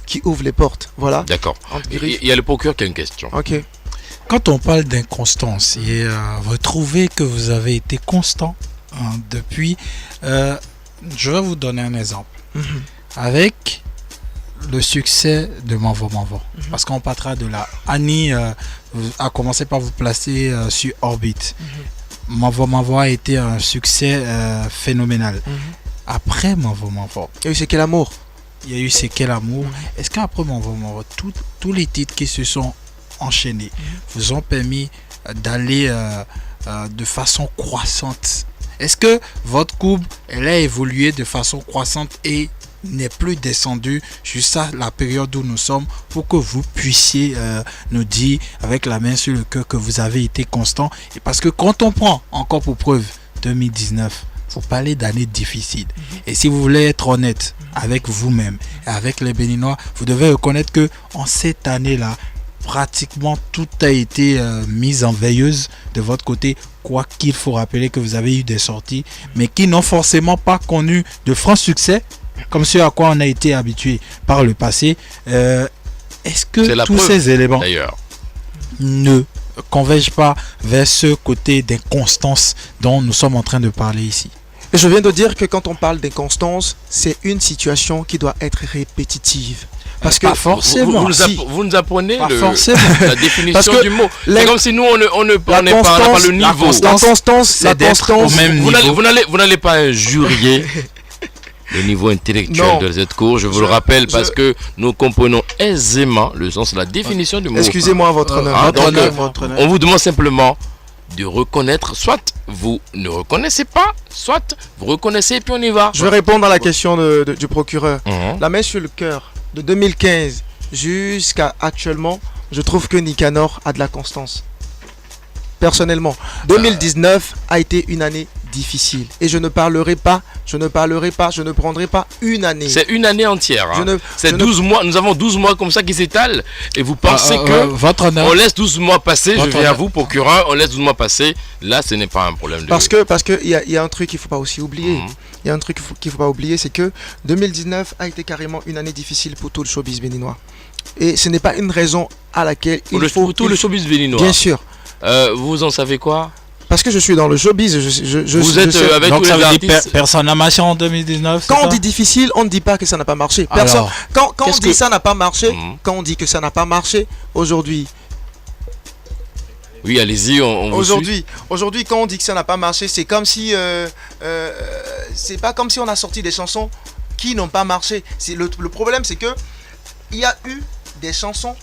qui ouvrent les portes. Voilà. d'accord. Entre griffes. Il y a le procureur qui a une question. Ok. Quand on parle d'inconstance, vous trouvez que vous avez été constant depuis... je vais vous donner un exemple. Mhm. Avec le succès de Manvo Manvo, parce qu'on partira de là. Annie a commencé par vous placer sur Orbit. Manvo Manvo a été un succès phénoménal. Après Manvo Manvo, Et c'est quel amour. il y a eu C'est quel amour. Est-ce qu'après Manvo Manvo, tous les titres qui se sont enchaînés vous ont permis d'aller de façon croissante? Est-ce que votre courbe, elle a évolué de façon croissante et n'est plus descendue jusqu'à la période où nous sommes pour que vous puissiez nous dire avec la main sur le cœur que vous avez été constant? Et parce que quand on prend encore pour preuve 2019, vous parlez d'années difficiles. Et si vous voulez être honnête avec vous-même et avec les Béninois, vous devez reconnaître que en cette année-là, pratiquement tout a été mis en veilleuse de votre côté, quoi qu'il faut rappeler que vous avez eu des sorties, mais qui n'ont forcément pas connu de franc succès, comme ce à quoi on a été habitué par le passé. Est-ce C'est que la tous preuve, ces éléments D'ailleurs, ne convergent pas vers ce côté d'inconstance dont nous sommes en train de parler ici? Et je viens de dire que quand on parle d'inconstance, c'est une situation qui doit être répétitive. Parce que Pas forcément. vous nous apprenez Pas forcément. la définition Parce que du mot. la- C'est comme si nous, on ne la prenait pas constance, le niveau. c'est d'être au même Vous niveau. n'allez pas injurier le niveau intellectuel Non. de cette cour, je vous le rappelle, parce que nous comprenons aisément le sens de la définition du mot. excusez-moi, votre honneur. Ah, Votre donc, honneur, votre honneur. On vous demande simplement de reconnaître, soit vous ne reconnaissez pas, soit vous reconnaissez et puis on y va. Je vais répondre à la question du procureur. Mhm. La main sur le cœur, de 2015 jusqu'à actuellement, je trouve que Nicanor a de la constance. Personnellement, 2019 a été une année difficile. Et je ne prendrai pas une année. C'est une année entière. Je ne- C'est je ne- 12 mois. Nous avons 12 mois comme ça qui s'étalent. Et vous pensez que votre honneur, on laisse 12 mois passer, je Votre viens à honneur. vous, procureur, on laisse 12 mois passer. Là, ce n'est pas un problème de... Parce que il y a un truc qu'il faut pas aussi oublier. Mhm. Il y a un truc qu'il faut pas oublier, c'est que 2019 a été carrément une année difficile pour tout le showbiz béninois. Et ce n'est pas une raison à laquelle Pour tout le showbiz béninois. Bien sûr. Vous en savez quoi? Parce que je suis dans le showbiz. Vous êtes sais- avec donc tous ça les veut dire artistes. personne n'a marché en 2019. c'est Quand on ça? dit difficile, on ne dit pas que ça n'a pas marché. Personne. Alors, Quand on qu'est-ce dit que- ça n'a pas marché, Mhm. quand on dit que ça n'a pas marché, aujourd'hui, Oui, allez-y, on vous suit. aujourd'hui, quand on dit que ça n'a pas marché, c'est comme si, c'est pas comme si on a sorti des chansons qui n'ont pas marché. C'est le problème, c'est que il y a eu des chansons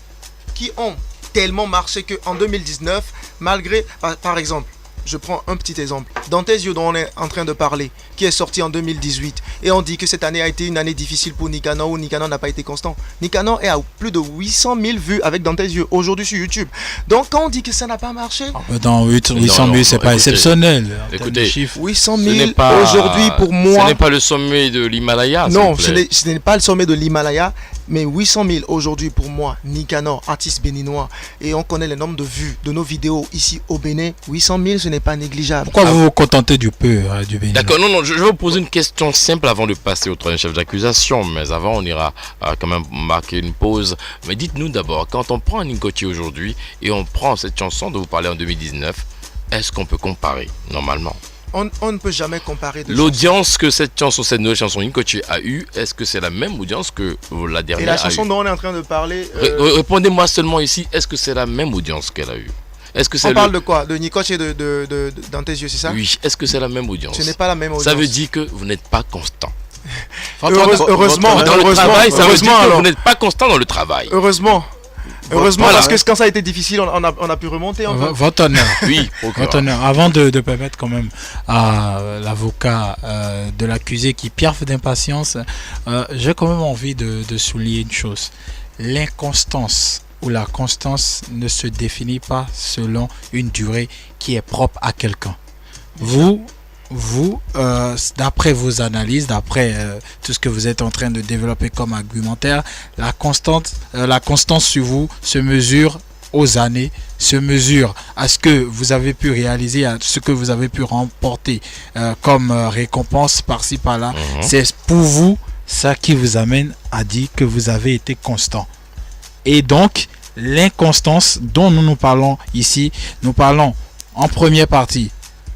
qui ont tellement marché que en 2019, malgré, par exemple, je prends un petit exemple. Dans tes yeux dont on est en train de parler, qui est sorti en 2018, et on dit que cette année a été une année difficile pour Nicanor, où Nicanor n'a pas été constant. Nicanor est à plus de 800 000 vues avec Dans tes yeux, aujourd'hui sur YouTube. Donc quand on dit que ça n'a pas marché, Dans 800 000, c'est pas écoutez, exceptionnel. écoutez, 800 ce 000 n'est pas- aujourd'hui pour Ce moi. n'est pas le sommet de l'Himalaya. Non, s'il vous plaît. ce n'est pas le sommet de l'Himalaya, mais 800 000 aujourd'hui pour moi, Nicanor, artiste béninois. Et on connaît le nombre de vues de nos vidéos ici au Bénin. 800 000, ce n'est pas négligeable. Pourquoi vous vous contentez du peu du Bénin? D'accord, non, je vais vous poser une question simple avant de passer au troisième chef d'accusation, mais avant on ira quand même marquer une pause. Mais dites-nous d'abord, quand on prend Ninkochi aujourd'hui et on prend cette chanson dont vous parlez en 2019, est-ce qu'on peut comparer normalement? On ne peut jamais comparer de L'audience que cette nouvelle chanson Ninkochi a eue, est-ce que c'est la même audience que la Et dernière la a chanson eue? dont on est en train de parler, Répondez-moi seulement ici, est-ce que c'est la même audience qu'elle a eue? Est-ce que c'est on parle de quoi? De Nicoche et Dans tes yeux, c'est ça? Oui, est-ce que c'est la même audience? Ce n'est pas la même audience. Ça veut dire que vous n'êtes pas constant. Heureusement, Dans le travail, ça veut dire que alors. vous n'êtes pas constant dans le travail. Heureusement, Voilà. parce que quand ça a été difficile, on a pu remonter un peu. Votre honneur. Oui, Votre honneur. Avant de permettre quand même à l'avocat de l'accusé qui pierre d'impatience, j'ai quand même envie de souligner une chose. L'inconstance ou la constance ne se définit pas selon une durée qui est propre à quelqu'un. Vous, d'après vos analyses, d'après tout ce que vous êtes en train de développer comme argumentaire, la constance sur vous se mesure aux années, se mesure à ce que vous avez pu réaliser, à ce que vous avez pu remporter comme récompense par-ci par-là. C'est pour vous ça qui vous amène à dire que vous avez été constant. Et donc, l'inconstance dont nous parlons ici, nous parlons en première partie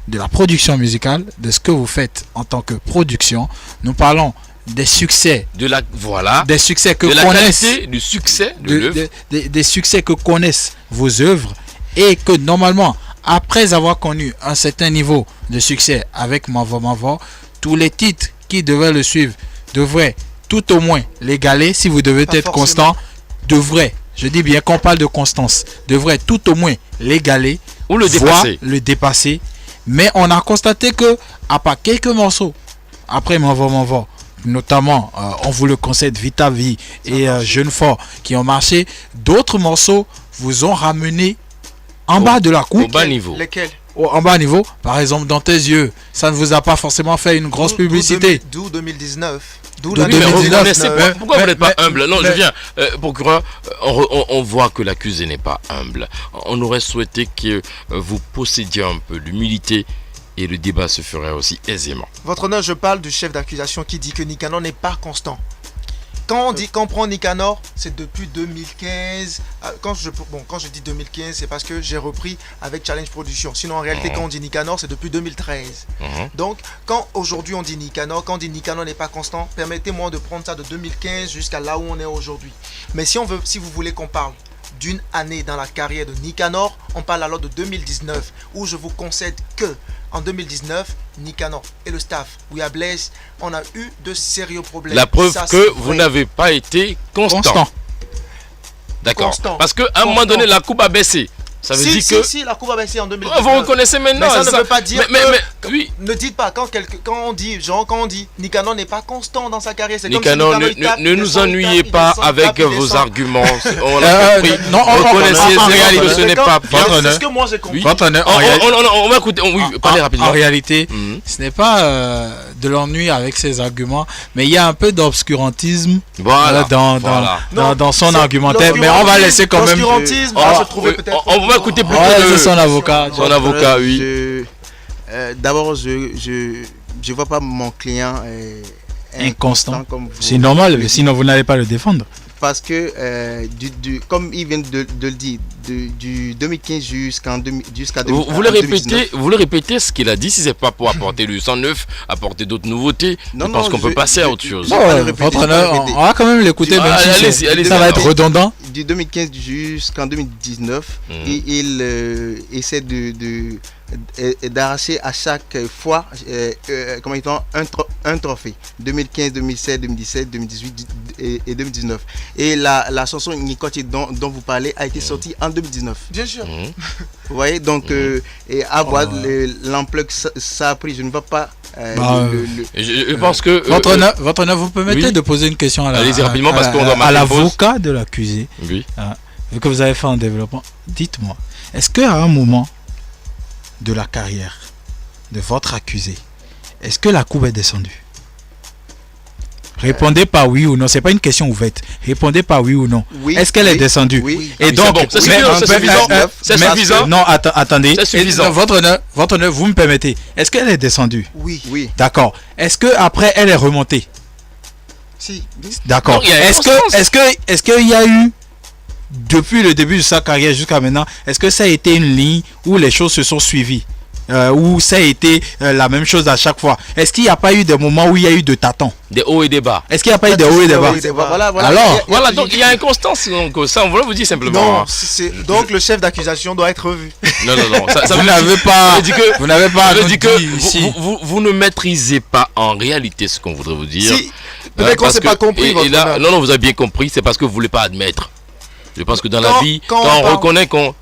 de la production musicale, de ce que vous faites en tant que production. Nous parlons des succès, des succès que connaissent, qualité, du succès de l'œuvre. des succès que connaissent vos œuvres, et que normalement, après avoir connu un certain niveau de succès avec Mavo, tous les titres qui devaient le suivre devraient tout au moins l'égaler. Si vous devez être constant, devrait, je dis bien qu'on parle de constance, devrait tout au moins l'égaler ou le dépasser. Le dépasser. Mais on a constaté que, à part quelques morceaux, après Mavo, notamment, on vous le concède, Vita Vie et Jeune Fort, qui ont marché, d'autres morceaux vous ont ramené en bas de la coupe. Au bas niveau. Lesquels? En bas niveau, par exemple, Dans tes yeux, ça ne vous a pas forcément fait une grosse publicité. D'où 2019. D'où Oui, mais 2019. reconnaissez pas. Pourquoi vous n'êtes pas mais- humble? Non, mais- je viens. Procureur, on voit que l'accusé n'est pas humble. On aurait souhaité que vous possédiez un peu d'humilité et le débat se ferait aussi aisément. Votre honneur, je parle du chef d'accusation qui dit que Nicanor n'est pas constant. Quand on prend Nicanor, c'est depuis 2015. Quand je dis 2015, c'est parce que j'ai repris avec Challenge Production. Sinon, en réalité, quand on dit Nicanor, c'est depuis 2013. Donc, quand aujourd'hui on dit Nicanor, quand on dit Nicanor n'est pas constant, permettez-moi de prendre ça de 2015 jusqu'à là où on est aujourd'hui. Mais si vous voulez qu'on parle d'une année dans la carrière de Nicanor, on parle alors de 2019, où je vous concède que en 2019, Nicanor et le staff, We Are Blessed, on a eu de sérieux problèmes. La preuve Ça, que c'est vous vrai. n'avez pas été constant. D'accord. Constant. Parce qu'à un moment donné, la coupe a baissé. Ça veut dire que... Si, la coupe a baissé en 2019. Vous reconnaissez maintenant. Mais ça ne veut pas dire mais, que... oui. Ne dites pas, quand on dit Nicanor n'est pas constant dans sa carrière, c'est comme Nicanor, si Nicanor, ne nous ennuyez pas avec vos arguments. On l'a compris. Non, Reconnaissez en que réalité, ce n'est pas bien. C'est ce que moi j'ai compris. Oui. Votre honneur, On va écouter. Oui, parlez rapidement. En réalité, ce n'est pas de l'ennui avec ses arguments, mais il y a un peu d'obscurantisme Voilà. dans son argumentaire. Mais on va laisser quand même. L'obscurantisme, se trouvait peut-être. On va écouter plutôt Son avocat. son avocat, oui. D'abord, je vois pas mon client Inconstant. comme vous. C'est normal, sinon vous n'allez pas le défendre. Parce que, comme il vient de le dire, du 2015 jusqu'à 2019. Vous le répétez ce qu'il a dit, si c'est pas pour apporter le 109, apporter d'autres nouveautés. Je pense qu'on peut passer à autre chose. Votre honneur, on va quand même l'écouter, même si allez-y, ça va être redondant. du 2015 jusqu'en 2019, il essaie d'arracher à chaque fois un trophée. 2015, 2016, 2017, 2018 et 2019. Et la chanson Nikoche dont vous parlez a été sortie en 2019. Bien sûr. Vous voyez, donc et à voir l'ampleur que ça a pris, je ne vois pas. Je pense que votre honneur, vous permettez de poser une question à allez-y rapidement parce qu'on doit marquer une pause. l'avocat de l'accusé. Oui. Vu que vous avez fait un développement, dites-moi, est-ce qu'à un moment de la carrière de votre accusé, est-ce que la coupe est descendue? Répondez par oui ou non. C'est pas une question ouverte. Répondez par oui ou non. Oui, est-ce qu'elle est descendue? Oui. Et donc, c'est suffisant. Non, attendez. C'est suffisant. Votre honneur, vous me permettez. Est-ce qu'elle est descendue? Oui. D'accord. Est-ce que après elle est remontée? Si. D'accord. Donc, il y a une Est-ce qu'il y a eu depuis le début de sa carrière jusqu'à maintenant, est-ce que ça a été une ligne où les choses se sont suivies? Où ça a été la même chose à chaque fois? Est-ce qu'il n'y a pas eu des moments où il y a eu de tâtons? Des hauts et des bas. Est-ce qu'il n'y a pas eu des hauts et des bas? Voilà. Alors, Voilà, donc il y a inconstance. Donc ça, on voulait vous dire simplement. Non, donc le chef d'accusation doit être revu. Non. Ça vous n'avez pas. Vous n'avez pas. Je dis que vous ne maîtrisez pas en réalité ce qu'on voudrait vous dire. Si, peut-être qu'on ne s'est pas compris. Et là, non, vous avez bien compris. C'est parce que vous ne voulez pas admettre. Je pense que dans la vie, quand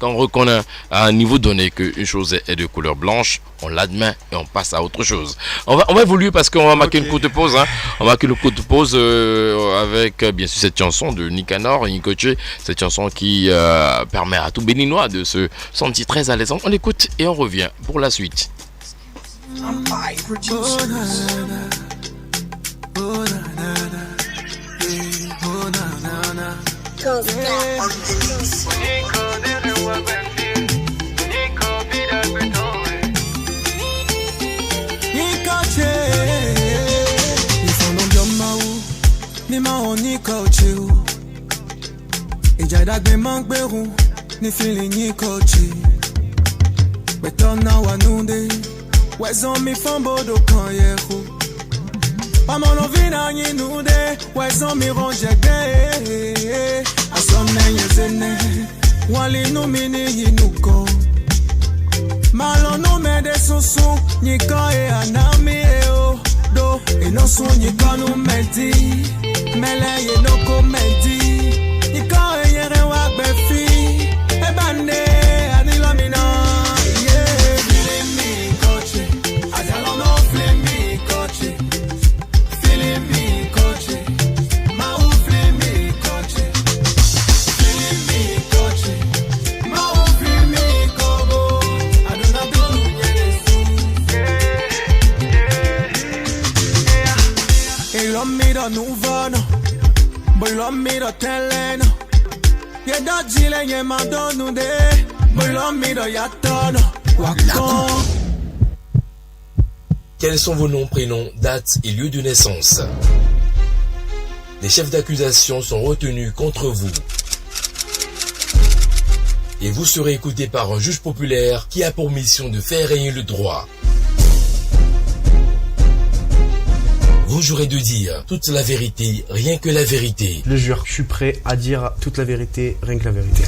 on reconnaît à un niveau donné qu'une chose est de couleur blanche, on l'admet et on passe à autre chose. On va évoluer parce qu'on va marquer une courte pause. On va marquer une courte pause avec bien sûr cette chanson de Nicanor, Nikoche, cette chanson qui permet à tout Béninois de se sentir très à l'aise. On écoute et on revient pour la suite. Ni ma on ni coaché ou ìjà ìdágbé máa ń gbèrú ní feeling ni coaché better now I know they where's on me from bodo kan ye ho Pamo no vina ni nude where's on me ronje gbe asomne yezene wali no mi ni yinuko malo no me de susu ni ka e anami e o do e no so ni kanu meti mele ye no komedi ni ka e yere wa gbe fi e bande ani lamina ye feeling me coach ajalo no flame me coach feeling me coach ma u flame me coach feeling me coach ma u flame me kobo aduna do nyesu e lo mi do nuvano boy lo mi do teleno ye do jile ye ma do nude boy lo mi do yatono wakon. Quels sont vos noms, prénoms, dates et lieux de naissance? Les chefs d'accusation sont retenus contre vous. Et vous serez écouté par un juge populaire qui a pour mission de faire régner le droit. Vous jurez de dire toute la vérité, rien que la vérité. Je le jure, je suis prêt à dire toute la vérité, rien que la vérité.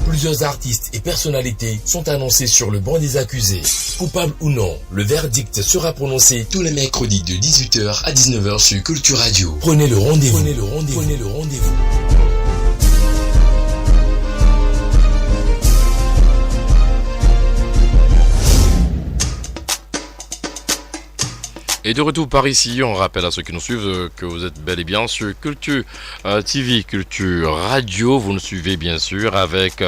Plusieurs artistes et personnalités sont annoncés sur le banc des accusés. Coupable ou non, le verdict sera prononcé tous les mercredis de 18h à 19h sur Culture Radio. Prenez le rendez-vous. Prenez le rendez-vous. Prenez le rendez-vous. Et de retour par ici, on rappelle à ceux qui nous suivent que vous êtes bel et bien sur Culture TV, Culture Radio. Vous nous suivez bien sûr avec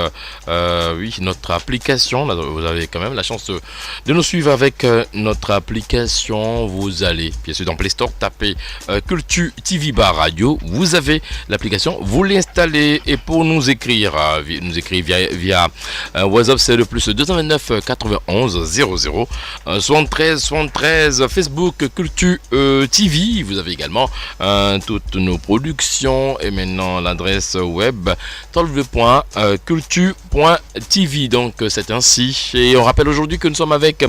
notre application. Vous avez quand même la chance de nous suivre avec notre application. Vous allez bien sûr dans Play Store, taper Culture TV Bar Radio. Vous avez l'application, vous l'installez et pour nous écrire via WhatsApp, c'est le plus 229 91 00 73 73 Facebook Culture TV. Vous avez également toutes nos productions et maintenant l'adresse web www.culture.tv. Donc c'est ainsi. Et on rappelle aujourd'hui que nous sommes avec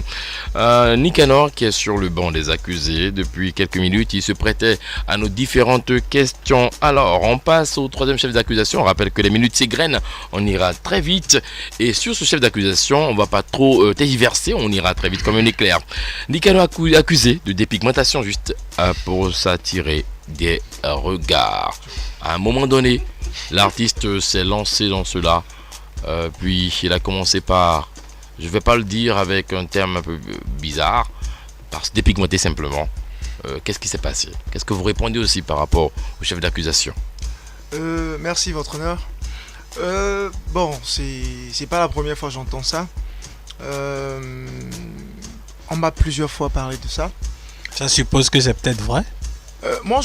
Nicanor qui est sur le banc des accusés. Depuis quelques minutes, il se prêtait à nos différentes questions. Alors, on passe au troisième chef d'accusation. On rappelle que les minutes s'égrènent. On ira très vite. Et sur ce chef d'accusation, on ne va pas trop tergiverser. On ira très vite comme un éclair. Nicanor accusé de dépigmentation juste pour s'attirer des regards. À un moment donné, l'artiste s'est lancé dans cela. Puis il a commencé par, je ne vais pas le dire avec un terme un peu bizarre, par se dépigmenter simplement. Qu'est-ce qui s'est passé? Qu'est-ce que vous répondez aussi par rapport au chef d'accusation? Merci, votre honneur. Bon, c'est pas la première fois que j'entends ça. On m'a plusieurs fois parlé de ça. Ça suppose que c'est peut-être vrai. Moi,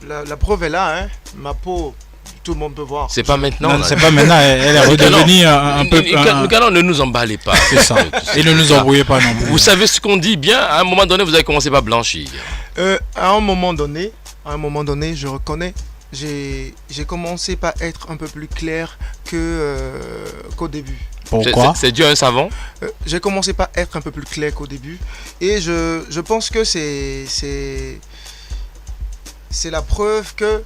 la preuve est là, hein. Ma peau, tout le monde peut voir. C'est pas maintenant. Non, là. c'est pas maintenant. Elle est redevenue un peu. Nicanor, ne nous emballez pas. C'est ça. Et ne nous embrouillez pas non plus. Vous savez ce qu'on dit bien. À un moment donné, vous avez commencé par blanchir. À un moment donné, je reconnais, j'ai commencé par être un peu plus clair qu'au début. Pourquoi? C'est dû à un savon? J'ai commencé par être un peu plus clair qu'au début. Et je pense que c'est la preuve que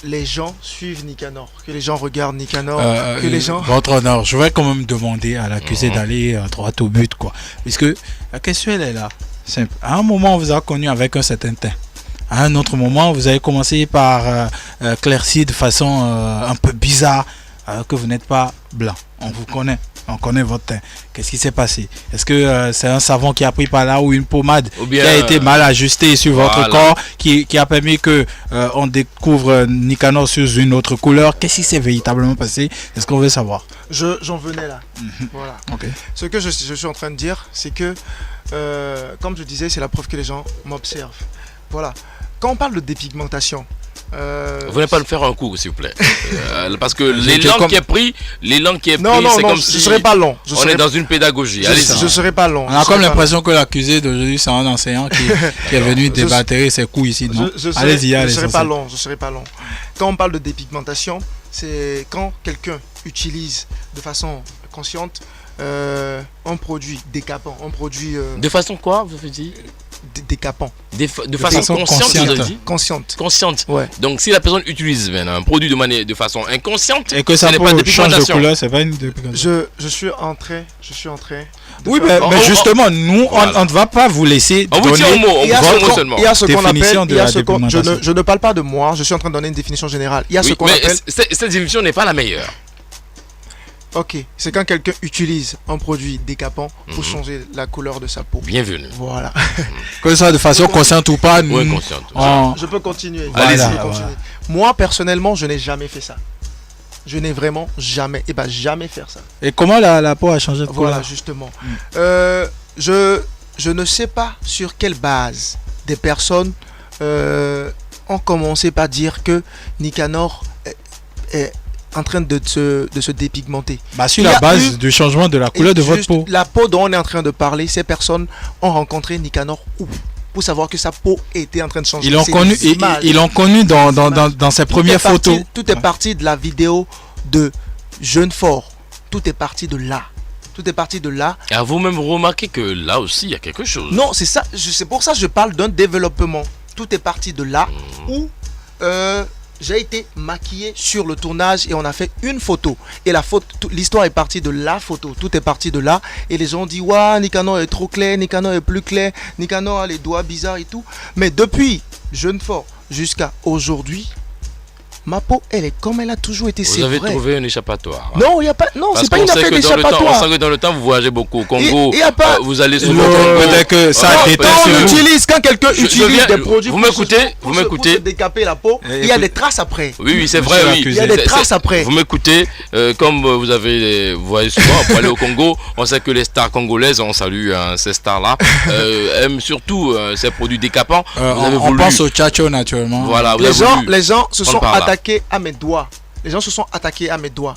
les gens suivent Nicanor, que les gens regardent Nicanor, que les gens... Votre honneur, je vais quand même demander à l'accusé d'aller droit au but, quoi. Puisque la question, elle est là. Simple. À un moment, on vous a connu avec un certain teint. À un autre moment, vous avez commencé par claircir de façon un peu bizarre, alors que vous n'êtes pas blanc. On vous connaît. On connaît votre teint. Qu'est-ce qui s'est passé? Est-ce que c'est un savon qui a pris par là ou une pommade qui a été mal ajustée sur votre corps qui a permis que on découvre Nicanor sous une autre couleur? Qu'est-ce qui s'est véritablement passé? Est-ce qu'on veut savoir? J'en venais là. Voilà. Okay. Ce que je suis en train de dire, c'est que, comme je disais, c'est la preuve que les gens m'observent. Voilà. Quand on parle de dépigmentation, vous n'allez pas me faire un coup, s'il vous plaît. Parce que l'élan qui est pris, c'est comme si... je ne serai pas long. On est dans une pédagogie. Je ne serai pas long. On a comme l'impression que l'accusé d'aujourd'hui, c'est un enseignant qui est venu débattre ses coups ici. Allez-y, allez. Je ne serai pas long. Quand on parle de dépigmentation, c'est quand quelqu'un utilise de façon consciente un produit décapant, un produit... De façon quoi, vous avez dit? Décapant. De façon consciente, vous avez dit? Consciente. Ouais. Donc si la personne utilise un produit de façon inconsciente, et que ça change de couleur, c'est pas une dépigmentation. Je suis en train. Oui, mais justement, nous, on ne va pas vous laisser donner il y a ce qu'on appelle, je ne parle pas de moi, je suis en train de donner une définition générale. Il y a ce qu'on appelle... Cette définition n'est pas la meilleure. Ok, c'est quand quelqu'un utilise un produit décapant pour changer la couleur de sa peau. Bienvenue. Voilà. Que ce soit de façon consciente ou pas, nous... consciente. Je peux continuer. Allez-y. Moi, personnellement, je n'ai jamais fait ça. Je n'ai vraiment jamais fait ça. Et comment la peau a changé de couleur? Voilà, justement. Je ne sais pas sur quelle base des personnes ont commencé par dire que Nicanor est en train de se dépigmenter. Sur la base du changement de la couleur de votre peau. La peau dont on est en train de parler, ces personnes ont rencontré Nicanor où? Pour savoir que sa peau était en train de changer. Ils l'ont connu dans ses premières photos. Tout est parti de la vidéo de Jeune Fort. Tout est parti de là. Et vous-même remarquez que là aussi, il y a quelque chose. Non, c'est ça. C'est pour ça que je parle d'un développement. Tout est parti de là où... j'ai été maquillé sur le tournage et on a fait une photo. Et l'histoire est partie de la photo. Tout est parti de là. Et les gens ont dit, waouh, Nicanor est trop clair, Nicanor est plus clair, Nicanor a les doigts bizarres et tout. Mais depuis Jeune Fort jusqu'à aujourd'hui, ma peau, elle est comme elle a toujours été. Vous avez trouvé un échappatoire. Non, il n'y a pas. Non, c'est pas une affaire d'échappatoire. On sait que dans le temps, vous voyagez beaucoup au Congo. Vous allez souvent. Peut-être que ça a été quand quelqu'un utilise des produits. Vous m'écoutez. Pour se décaper la peau, il y a des traces après. Oui, c'est vrai. Il y a des traces après. Vous m'écoutez. Comme vous voyez souvent, pour aller au Congo, on sait que les stars congolaises, on salue ces stars-là, aiment surtout ces produits décapants. On pense au Tchatcho naturellement. Voilà. Les gens se sont attaqués à mes doigts. Les gens se sont attaqués à mes doigts.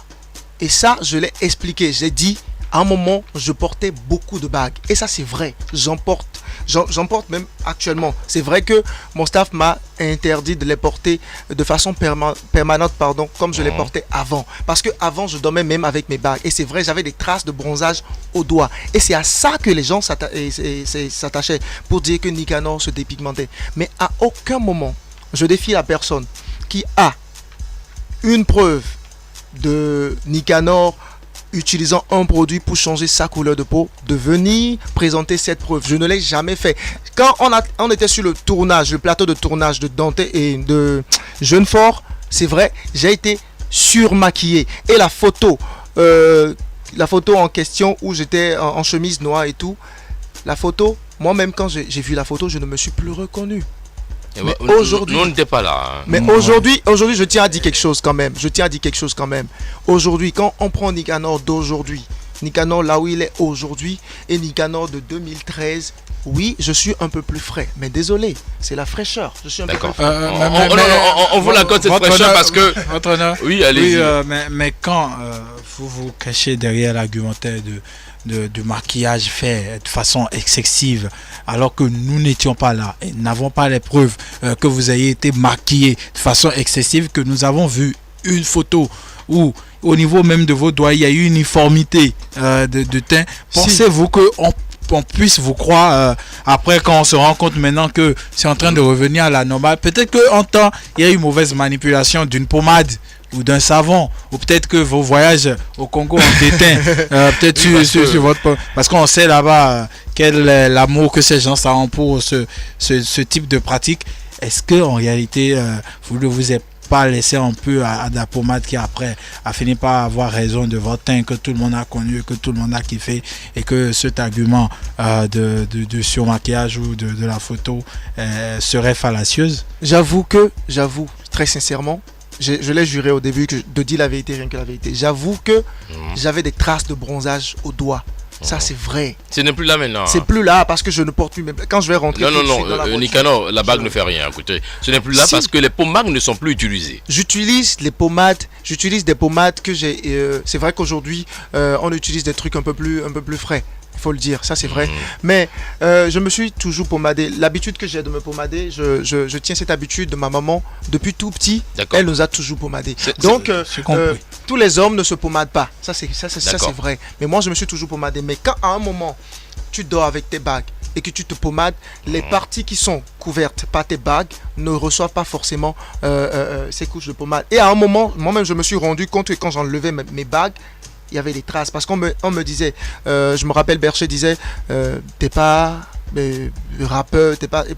Et ça, je l'ai expliqué. J'ai dit, à un moment, je portais beaucoup de bagues. Et ça, c'est vrai. J'en porte J'en porte même actuellement. C'est vrai que mon staff m'a interdit de les porter de façon permanente, comme je les portais avant. Parce que avant, je dormais même avec mes bagues. Et c'est vrai, j'avais des traces de bronzage au doigt. Et c'est à ça que les gens s'attachaient pour dire que Nicanor se dépigmentait. Mais à aucun moment, je défie la personne qui a une preuve de Nicanor utilisant un produit pour changer sa couleur de peau, de venir présenter cette preuve. Je ne l'ai jamais fait. Quand on était sur le plateau de tournage de Dante et de Jeune-Fort, c'est vrai, j'ai été surmaquillé. Et la photo en question où j'étais en chemise noire et tout, la photo, moi-même quand j'ai vu la photo, je ne me suis plus reconnu. Mais aujourd'hui, nous on n'était pas là. Hein. Mais aujourd'hui, je tiens à dire quelque chose quand même. Aujourd'hui, quand on prend Nicanor d'aujourd'hui, Nicanor là où il est aujourd'hui et Nicanor de 2013, oui, je suis un peu plus frais. Mais désolé, c'est la fraîcheur. Je suis un peu plus frais. On vous l'accorde cette fraîcheur parce que... Votre honneur. Oui, allez-y. Mais quand vous vous cachez derrière l'argumentaire du maquillage fait de façon excessive, alors que nous n'étions pas là et n'avons pas les preuves que vous ayez été maquillé de façon excessive, que nous avons vu une photo où au niveau même de vos doigts il y a eu une uniformité de teint, pensez-vous qu'on puisse vous croire après quand on se rend compte maintenant que c'est en train de revenir à la normale? Peut-être qu'en temps il y a eu mauvaise manipulation d'une pommade ou d'un savon, ou peut-être que vos voyages au Congo ont déteint peut-être sur votre... Parce qu'on sait là-bas quel est l'amour que ces gens ont pour ce type de pratique. Est-ce que en réalité vous ne vous êtes pas laissé un peu à la pommade qui après a fini par avoir raison de votre teint que tout le monde a connu, que tout le monde a kiffé, et que cet argument de surmaquillage ou de la photo serait fallacieuse? J'avoue, très sincèrement, je l'ai juré au début de dire la vérité, rien que la vérité. J'avoue que j'avais des traces de bronzage au doigt. Ça, c'est vrai. Ce n'est plus là maintenant. C'est plus là parce que je ne porte plus. Quand je vais rentrer. Non, Nicanor, la bague ne fait rien. Écoutez, ce n'est plus là parce que les pommades ne sont plus utilisées. J'utilise des pommades que j'ai. C'est vrai qu'aujourd'hui, on utilise des trucs un peu plus frais. Il faut le dire, ça c'est vrai. Mais je me suis toujours pommadé. L'habitude que j'ai de me pommader, je tiens cette habitude de ma maman depuis tout petit. Elle nous a toujours pommadé. Donc, tous les hommes ne se pommadent pas. Ça c'est vrai. Mais moi, je me suis toujours pommadé. Mais quand à un moment, tu dors avec tes bagues et que tu te pommades, les parties qui sont couvertes par tes bagues ne reçoivent pas forcément ces couches de pommade. Et à un moment, moi-même, je me suis rendu compte que quand j'enlevais mes bagues, il y avait des traces parce qu'on me disait, je me rappelle Bercher disait, t'es pas rappeur, t'es pas, et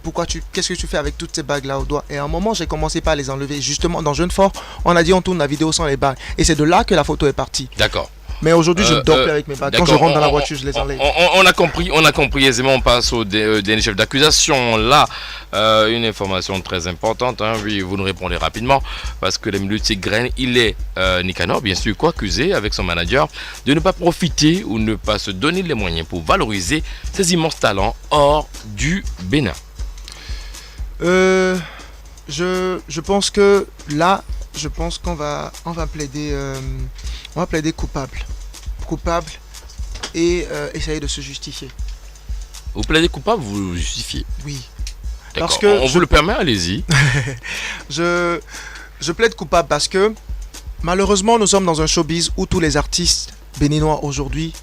qu'est-ce que tu fais avec toutes ces bagues là au doigt? Et à un moment j'ai commencé par les enlever. Justement dans Jeune-Fort, on a dit on tourne la vidéo sans les bagues et c'est de là que la photo est partie. D'accord. Mais aujourd'hui, je ne dors plus avec mes bagues. Quand je rentre dans la voiture, je les enlève. On a compris aisément. On passe au dernier chef d'accusation. Là, une information très importante. Hein, oui, vous nous répondez rapidement. Parce que les minutes s'égrènent. Il est Nicanor, bien sûr, accusé avec son manager de ne pas profiter ou ne pas se donner les moyens pour valoriser ses immenses talents hors du Bénin. Je pense que là, qu'on va plaider. On va plaider coupable et essayer de se justifier. Vous plaidez coupable, vous le justifiez? Oui. Parce que on vous le permet, allez-y. je plaide coupable parce que malheureusement nous sommes dans un showbiz où tous les artistes béninois aujourd'hui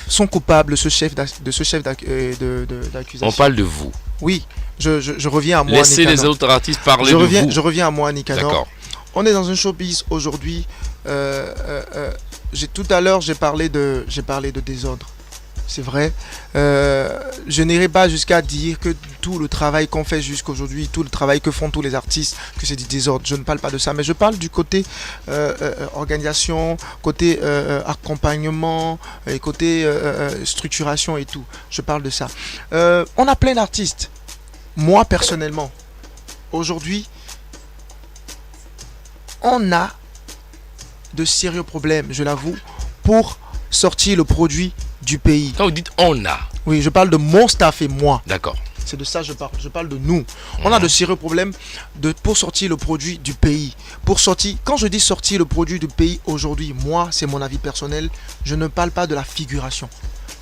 sont coupables de ce chef d'accusation. On parle de vous. Oui, je reviens à moi. Laissez les autres artistes parler de vous. Je reviens à moi, Nicanor. D'accord. On est dans un showbiz aujourd'hui. Tout à l'heure, j'ai parlé de désordre. C'est vrai. Je n'irai pas jusqu'à dire que tout le travail qu'on fait jusqu'aujourd'hui, tout le travail que font tous les artistes, que c'est du désordre. Je ne parle pas de ça, mais je parle du côté organisation, côté accompagnement, et côté structuration et tout. Je parle de ça. On a plein d'artistes. Moi, personnellement, aujourd'hui, on a de sérieux problèmes, je l'avoue, pour sortir le produit du pays. Quand vous dites on a. Oui, je parle de mon staff et moi. D'accord. C'est de ça que je parle. Je parle de nous. On a de sérieux problèmes pour sortir le produit du pays. Quand je dis sortir le produit du pays aujourd'hui, moi, c'est mon avis personnel, je ne parle pas de la figuration.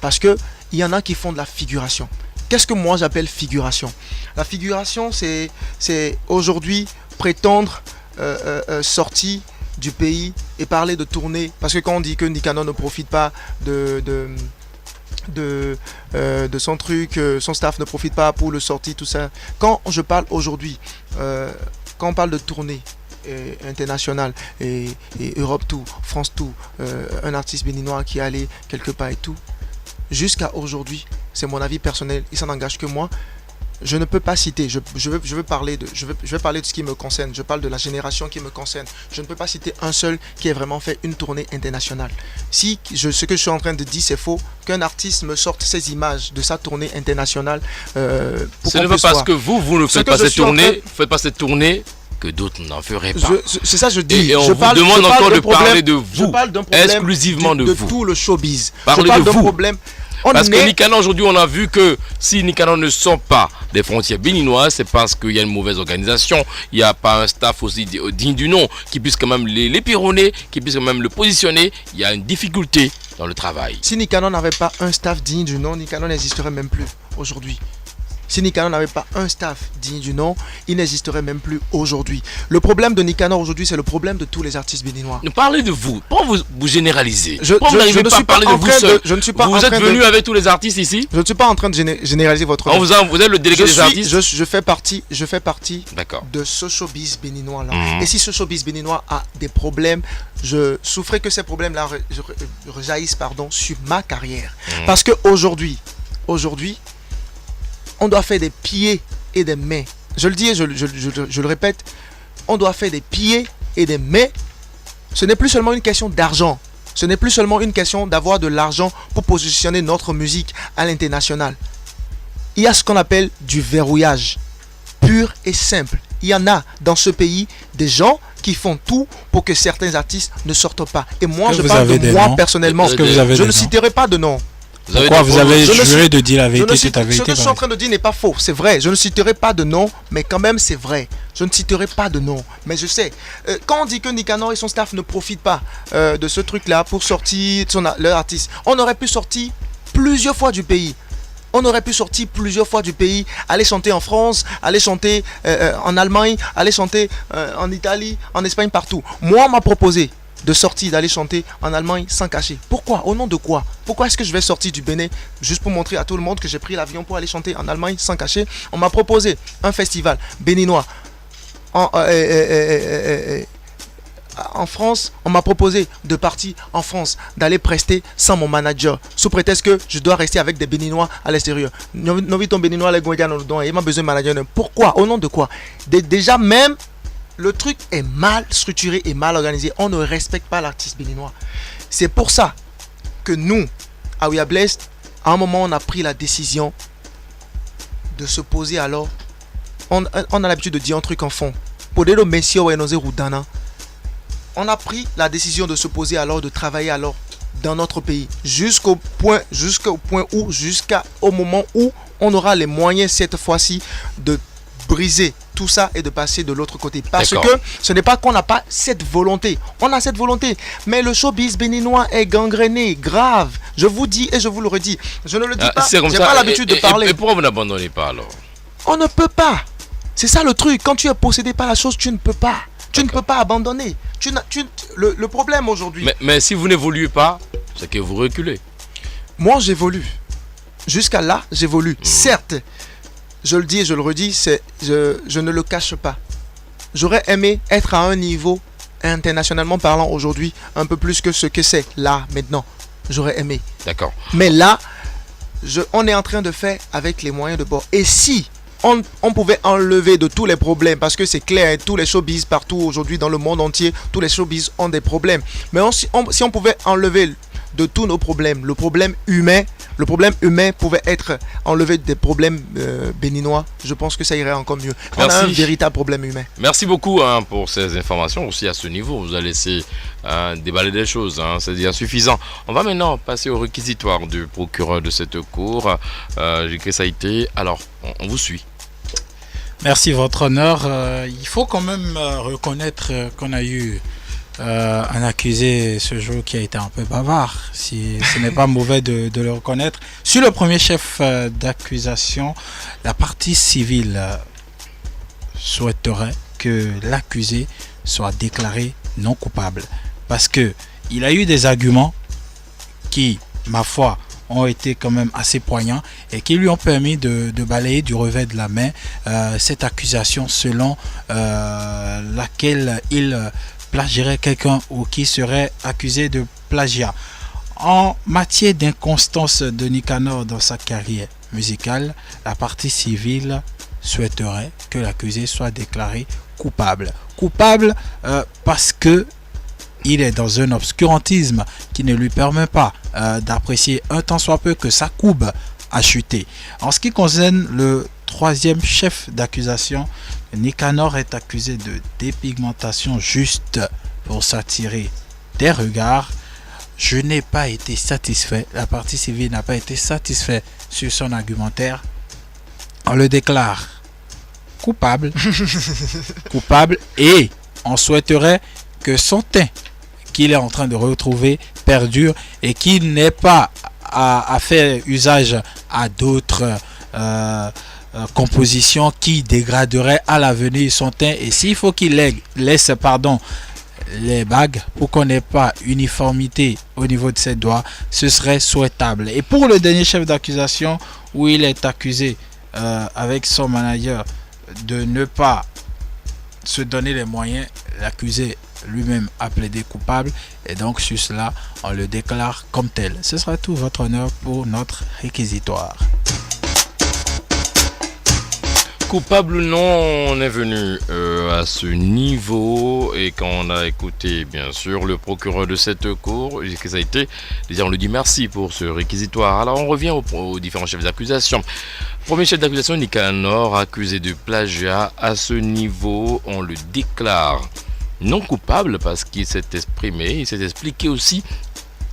Parce que il y en a qui font de la figuration. Qu'est-ce que moi j'appelle figuration? La figuration, c'est aujourd'hui prétendre sortir du pays et parler de tournée. Parce que quand on dit que Nicanor ne profite pas de son truc, son staff ne profite pas pour le sortir, tout ça. Quand je parle aujourd'hui, quand on parle de tournée internationale et Europe Tour, France Tour, un artiste béninois qui est allé quelque part et tout, jusqu'à aujourd'hui, c'est mon avis personnel, il s'en engage que moi. Je ne peux pas citer, je vais parler de ce qui me concerne, je parle de la génération qui me concerne. Je ne peux pas citer un seul qui ait vraiment fait une tournée internationale. Si ce que je suis en train de dire c'est faux, qu'un artiste me sorte ces images de sa tournée internationale. Ce n'est pas parce que vous ne faites pas cette tournée, que d'autres n'en feraient pas. C'est ça que je dis. Et on vous demande encore de parler de vous, je parle d'un problème exclusivement de vous. De tout le showbiz. Parlez je parle de d'un vous. problème. Parce que Nicanor, aujourd'hui, on a vu que si Nicanor ne sort pas des frontières béninoises, c'est parce qu'il y a une mauvaise organisation. Il n'y a pas un staff aussi digne du nom qui puisse quand même l'éperonner, qui puisse quand même le positionner. Il y a une difficulté dans le travail. Si Nicanor n'avait pas un staff digne du nom, Nicanor n'existerait même plus aujourd'hui. Si Nicanor n'avait pas un staff digne du nom, il n'existerait même plus aujourd'hui. Le problème de Nicanor aujourd'hui, c'est le problème de tous les artistes béninois. Nous parlez de vous. Pourquoi vous généralisez? Je ne suis pas en train de... Je ne suis pas vous êtes venu avec tous les artistes ici? Je ne suis pas en train de généraliser votre... Vous êtes le délégué des artistes? Je fais partie de ce showbiz béninois là. Et si ce showbiz béninois a des problèmes, je souffrais que ces problèmes-là rejaillissent sur ma carrière. Parce qu'aujourd'hui, on doit faire des pieds et des mains. Je le dis et je le répète, on doit faire des pieds et des mains. Ce n'est plus seulement une question d'argent. Ce n'est plus seulement une question d'avoir de l'argent pour positionner notre musique à l'international. Il y a ce qu'on appelle du verrouillage, pur et simple. Il y en a dans ce pays des gens qui font tout pour que certains artistes ne sortent pas. Et moi, je parle de moi personnellement. Je ne citerai pas de nom. Pourquoi vous avez juré de dire la vérité, toute la vérité? Ce que je suis en train de dire n'est pas faux, c'est vrai. Je ne citerai pas de nom, mais quand même c'est vrai. Je ne citerai pas de nom, mais je sais. Quand on dit que Nicanor et son staff ne profitent pas de ce truc-là pour sortir leur artiste, on aurait pu sortir plusieurs fois du pays. Aller chanter en France, aller chanter en Allemagne, aller chanter en Italie, en Espagne, partout. Moi, on m'a proposé de sortir, d'aller chanter en Allemagne sans cachet. Pourquoi? Au nom de quoi? Pourquoi est-ce que je vais sortir du Bénin juste pour montrer à tout le monde que j'ai pris l'avion pour aller chanter en Allemagne sans cachet? On m'a proposé un festival béninois en France. On m'a proposé de partir en France, d'aller prester sans mon manager, sous prétexte que je dois rester avec des Béninois à l'extérieur. Il m'a besoin de manager. Pourquoi? Au nom de quoi? Déjà même, le truc est mal structuré et mal organisé. On ne respecte pas l'artiste béninois. C'est pour ça que nous, à We Are Blessed, à un moment, on a pris la décision de se poser alors. On a l'habitude de dire un truc en fond. On a pris la décision de se poser alors, de travailler alors dans notre pays. Jusqu'au moment où on aura les moyens cette fois-ci de briser tout ça et de passer de l'autre côté. Parce que ce n'est pas qu'on n'a pas cette volonté. On a cette volonté. Mais le showbiz béninois est gangréné, grave. Je vous dis et je vous le redis. Je ne le dis pas. J'ai pas l'habitude de parler. Et pourquoi vous n'abandonnez pas alors? On ne peut pas. C'est ça le truc. Quand tu es possédé par la chose, tu ne peux pas. Tu ne peux pas abandonner. Le problème aujourd'hui. Mais si vous n'évoluez pas, c'est que vous reculez. Moi, j'évolue. Jusqu'à là, j'évolue. Certes, je le dis et je le redis, je ne le cache pas. J'aurais aimé être à un niveau, internationalement parlant aujourd'hui, un peu plus que ce que c'est là, maintenant. J'aurais aimé. D'accord. Mais là, on est en train de faire avec les moyens de bord. Et si on pouvait enlever de tous les problèmes, parce que c'est clair, tous les showbiz partout aujourd'hui dans le monde entier, tous les showbiz ont des problèmes. Mais si on pouvait enlever de tous nos problèmes, le problème humain pouvait être enlevé des problèmes béninois, je pense que ça irait encore mieux. On a un véritable problème humain. Merci beaucoup pour ces informations aussi à ce niveau. Vous avez laissé déballer des choses, c'est déjà suffisant. On va maintenant passer au réquisitoire du procureur de cette cour, J.K. Saïté. Alors, on vous suit. Merci, votre honneur. Il faut quand même reconnaître qu'on a eu Un accusé ce jour qui a été un peu bavard, si ce n'est pas mauvais de le reconnaître. Sur le premier chef d'accusation, la partie civile souhaiterait que l'accusé soit déclaré non coupable parce que il a eu des arguments qui, ma foi, ont été quand même assez poignants et qui lui ont permis de balayer du revers de la main cette accusation selon laquelle il plagierait quelqu'un ou qui serait accusé de plagiat. En matière d'inconstance de Nicanor dans sa carrière musicale, la partie civile souhaiterait que l'accusé soit déclaré coupable. Coupable parce que il est dans un obscurantisme qui ne lui permet pas d'apprécier un tant soit peu que sa courbe a chuté. En ce qui concerne le troisième chef d'accusation, Nicanor est accusé de dépigmentation juste pour s'attirer des regards. Je n'ai pas été satisfait, la partie civile n'a pas été satisfaite sur son argumentaire. On le déclare coupable, coupable et on souhaiterait que son teint qu'il est en train de retrouver perdure et qu'il n'ait pas à faire usage à d'autres compositions qui dégraderaient à l'avenir son teint, et s'il faut qu'il laisse les bagues pour qu'on n'ait pas uniformité au niveau de ses doigts, ce serait souhaitable. Et pour le dernier chef d'accusation, où il est accusé avec son manager de ne pas se donner les moyens, l'accusé lui-même a plaidé coupable et donc sur cela on le déclare comme tel. Ce sera tout, votre honneur, pour notre réquisitoire. Coupable ou non, on est venu à ce niveau, et quand on a écouté bien sûr le procureur de cette cour, ça a été, déjà on lui dit merci pour ce réquisitoire. Alors on revient aux différents chefs d'accusation. Premier chef d'accusation, Nicanor, accusé de plagiat. À ce niveau, on le déclare non coupable parce qu'il s'est exprimé, il s'est expliqué aussi.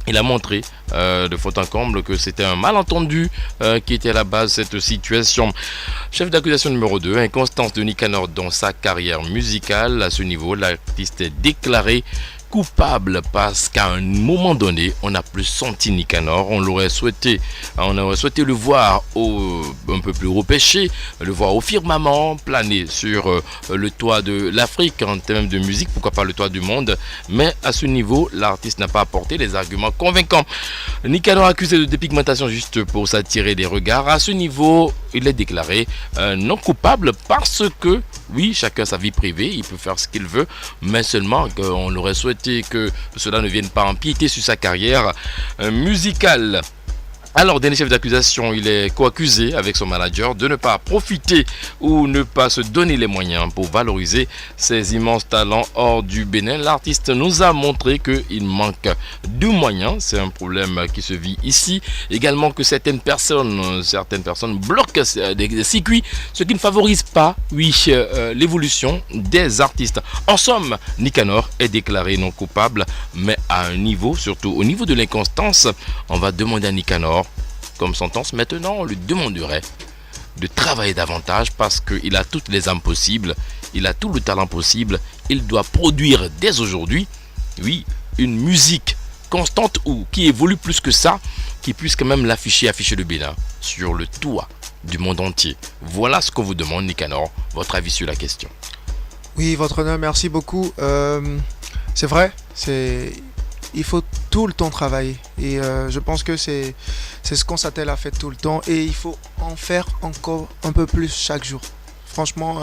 Il a montré de fond en comble que c'était un malentendu qui était à la base de cette situation. Chef d'accusation numéro 2, inconstance de Nicanor dans sa carrière musicale. À ce niveau, l'artiste est déclaré coupable parce qu'à un moment donné, on n'a plus senti Nicanor. On aurait souhaité le voir un peu plus repêché, le voir au firmament, planer sur le toit de l'Afrique en termes de musique, pourquoi pas le toit du monde. Mais à ce niveau, l'artiste n'a pas apporté les arguments convaincants. Nicanor accusé de dépigmentation juste pour s'attirer des regards. À ce niveau, il est déclaré non coupable parce que, oui, chacun sa vie privée, il peut faire ce qu'il veut, mais seulement qu'on aurait souhaité que cela ne vienne pas empiéter sur sa carrière musicale. Alors, dernier chef d'accusation, il est co-accusé avec son manager de ne pas profiter ou ne pas se donner les moyens pour valoriser ses immenses talents hors du Bénin. L'artiste nous a montré qu'il manque de moyens, c'est un problème qui se vit ici. Également que certaines personnes bloquent des circuits, ce qui ne favorise pas, l'évolution des artistes. En somme, Nicanor est déclaré non coupable, mais à un niveau, surtout au niveau de l'inconstance, on va demander à Nicanor comme sentence. Maintenant, on lui demanderait de travailler davantage parce qu'il a toutes les âmes possibles, il a tout le talent possible, il doit produire dès aujourd'hui, une musique constante ou qui évolue plus que ça, qui puisse quand même afficher le Bénin sur le toit du monde entier. Voilà ce qu'on vous demande, Nicanor, votre avis sur la question. Oui, votre honneur, merci beaucoup. C'est vrai, il faut tout le temps travailler et je pense que c'est ce qu'on s'attelle à faire tout le temps et il faut en faire encore un peu plus chaque jour. Franchement,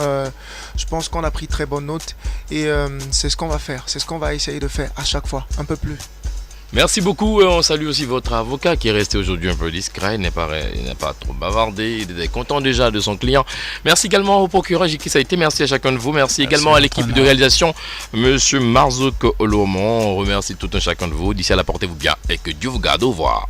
je pense qu'on a pris très bonne note et c'est ce qu'on va faire, c'est ce qu'on va essayer de faire à chaque fois, un peu plus. Merci beaucoup. On salue aussi votre avocat qui est resté aujourd'hui un peu discret. Il n'a pas trop bavardé. Il était content déjà de son client. Merci également au procureur qui ça a été. Merci à chacun de vous. Merci également à l'équipe de réalisation, Monsieur Marzouk Olomon. On remercie tout un chacun de vous. D'ici là, portez-vous bien et que Dieu vous garde. Au revoir.